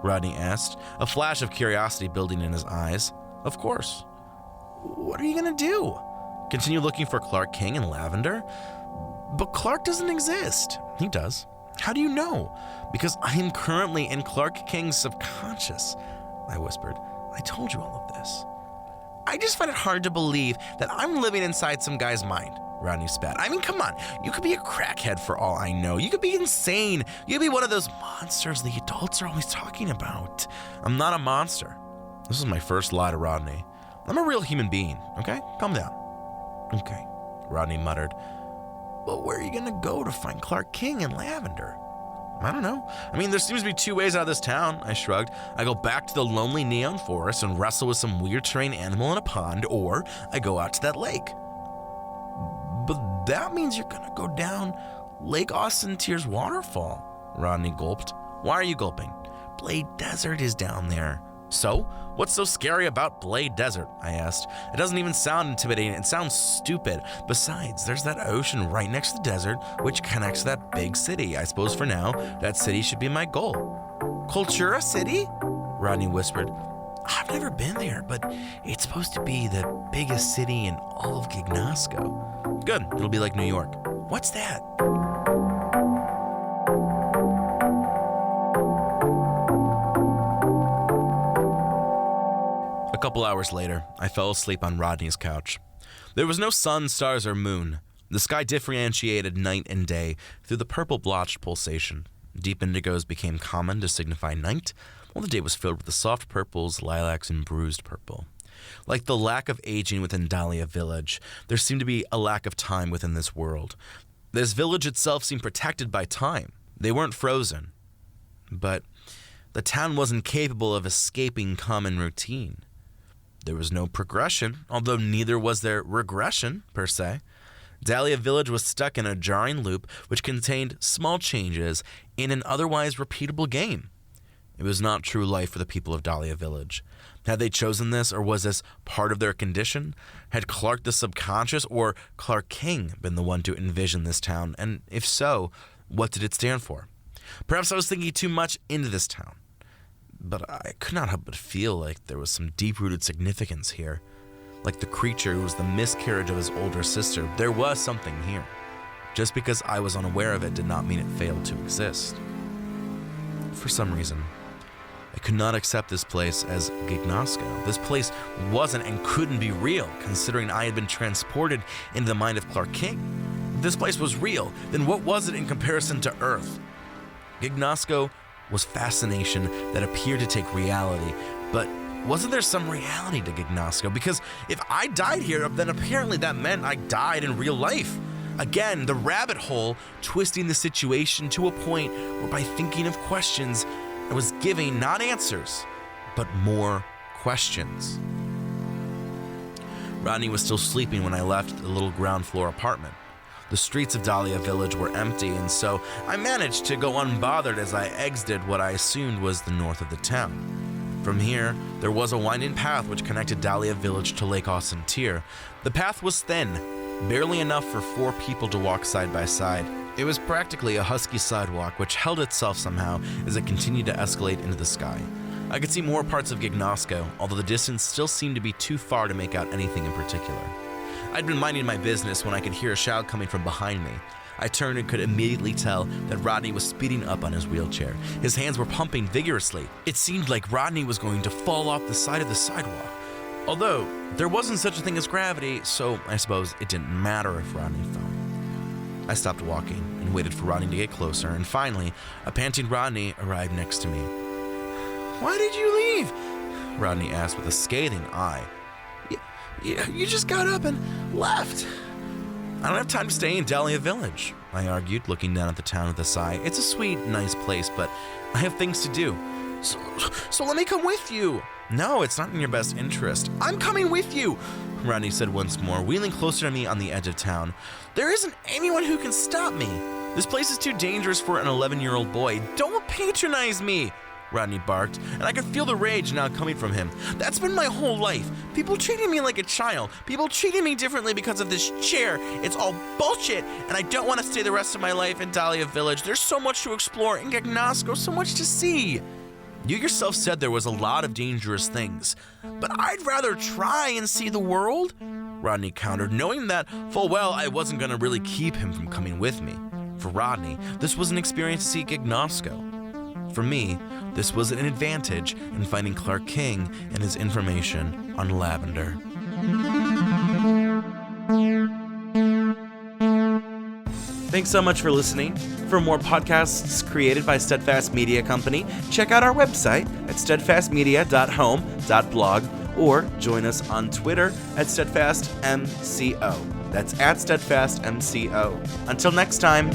Rodney asked, a flash of curiosity building in his eyes. Of course. What are you gonna do? Continue looking for Clark King and Lavender? But Clark doesn't exist. He does. How do you know? Because I am currently in Clark King's subconscious, I whispered. I told you all of this. I just find it hard to believe that I'm living inside some guy's mind, Rodney spat. I mean, come on. You could be a crackhead for all I know. You could be insane. You could be one of those monsters the adults are always talking about. I'm not a monster. This is my first lie to Rodney. I'm a real human being, okay? Calm down. Okay, Rodney muttered. But where are you gonna go to find Clark King and Lavender? I don't know. I mean, there seems to be two ways out of this town, I shrugged. I go back to the lonely neon forest and wrestle with some weird terrain animal in a pond, or I go out to that lake. But that means you're gonna go down Lake Austin Tears Waterfall, Rodney gulped. Why are you gulping? Blade Desert is down there. So? What's so scary about Blade Desert? I asked. It doesn't even sound intimidating. It sounds stupid. Besides, there's that ocean right next to the desert, which connects to that big city. I suppose for now, that city should be my goal. Cultura City? Rodney whispered. I've never been there, but it's supposed to be the biggest city in all of Gignasco. Good. It'll be like New York. What's that? A couple hours later, I fell asleep on Rodney's couch. There was no sun, stars, or moon. The sky differentiated night and day through the purple-blotched pulsation. Deep indigos became common to signify night, while the day was filled with the soft purples, lilacs, and bruised purple. Like the lack of aging within Dahlia Village, there seemed to be a lack of time within this world. This village itself seemed protected by time. They weren't frozen. But the town wasn't capable of escaping common routine. There was no progression, although neither was there regression, per se. Dahlia Village was stuck in a jarring loop which contained small changes in an otherwise repeatable game. It was not true life for the people of Dahlia Village. Had they chosen this, or was this part of their condition? Had Clark the subconscious, or Clark King, been the one to envision this town? And if so, what did it stand for? Perhaps I was thinking too much into this town. But I could not help but feel like there was some deep-rooted significance here. Like the creature who was the miscarriage of his older sister, there was something here. Just because I was unaware of it did not mean it failed to exist. For some reason, I could not accept this place as Gignasco. This place wasn't and couldn't be real, considering I had been transported into the mind of Clark King. If this place was real, then what was it in comparison to Earth? Gignasco was fascination that appeared to take reality, but wasn't there some reality to Gignasco? Because if I died here, then apparently that meant I died in real life. Again, the rabbit hole, twisting the situation to a point where by thinking of questions, I was giving not answers, but more questions. Rodney was still sleeping when I left the little ground floor apartment. The streets of Dahlia Village were empty, and so I managed to go unbothered as I exited what I assumed was the north of the town. From here, there was a winding path which connected Dahlia Village to Lake Austin-Tier. The path was thin, barely enough for 4 people to walk side by side. It was practically a husky sidewalk which held itself somehow as it continued to escalate into the sky. I could see more parts of Gignosco, although the distance still seemed to be too far to make out anything in particular. I'd been minding my business when I could hear a shout coming from behind me. I turned and could immediately tell that Rodney was speeding up on his wheelchair. His hands were pumping vigorously. It seemed like Rodney was going to fall off the side of the sidewalk. Although, there wasn't such a thing as gravity, so I suppose it didn't matter if Rodney fell. I stopped walking and waited for Rodney to get closer, and finally, a panting Rodney arrived next to me. "Why did you leave?" Rodney asked with a scathing eye. You just got up and left." "I don't have time to stay in Dahlia Village," I argued, looking down at the town with a sigh. "It's a sweet, nice place, but I have things to do." So let me come with you." "No, it's not in your best interest." "I'm coming with you," Rodney said once more, wheeling closer to me on the edge of town. "There isn't anyone who can stop me. This place is too dangerous for an 11-year-old boy. Don't patronize me," Rodney barked, and I could feel the rage now coming from him. "That's been my whole life. People treating me like a child. People treating me differently because of this chair. It's all bullshit, and I don't want to stay the rest of my life in Dahlia Village. There's so much to explore in Gignosco, so much to see." "You yourself said there was a lot of dangerous things, but I'd rather try and see the world," Rodney countered, knowing that full well I wasn't going to really keep him from coming with me. For Rodney, this was an experience to see Gignosco. For me, this was an advantage in finding Clark King and his information on Lavender. Thanks so much for listening. For more podcasts created by Steadfast Media Company, check out our website at steadfastmedia.home.blog or join us on Twitter at SteadfastMCO. That's at SteadfastMCO. Until next time.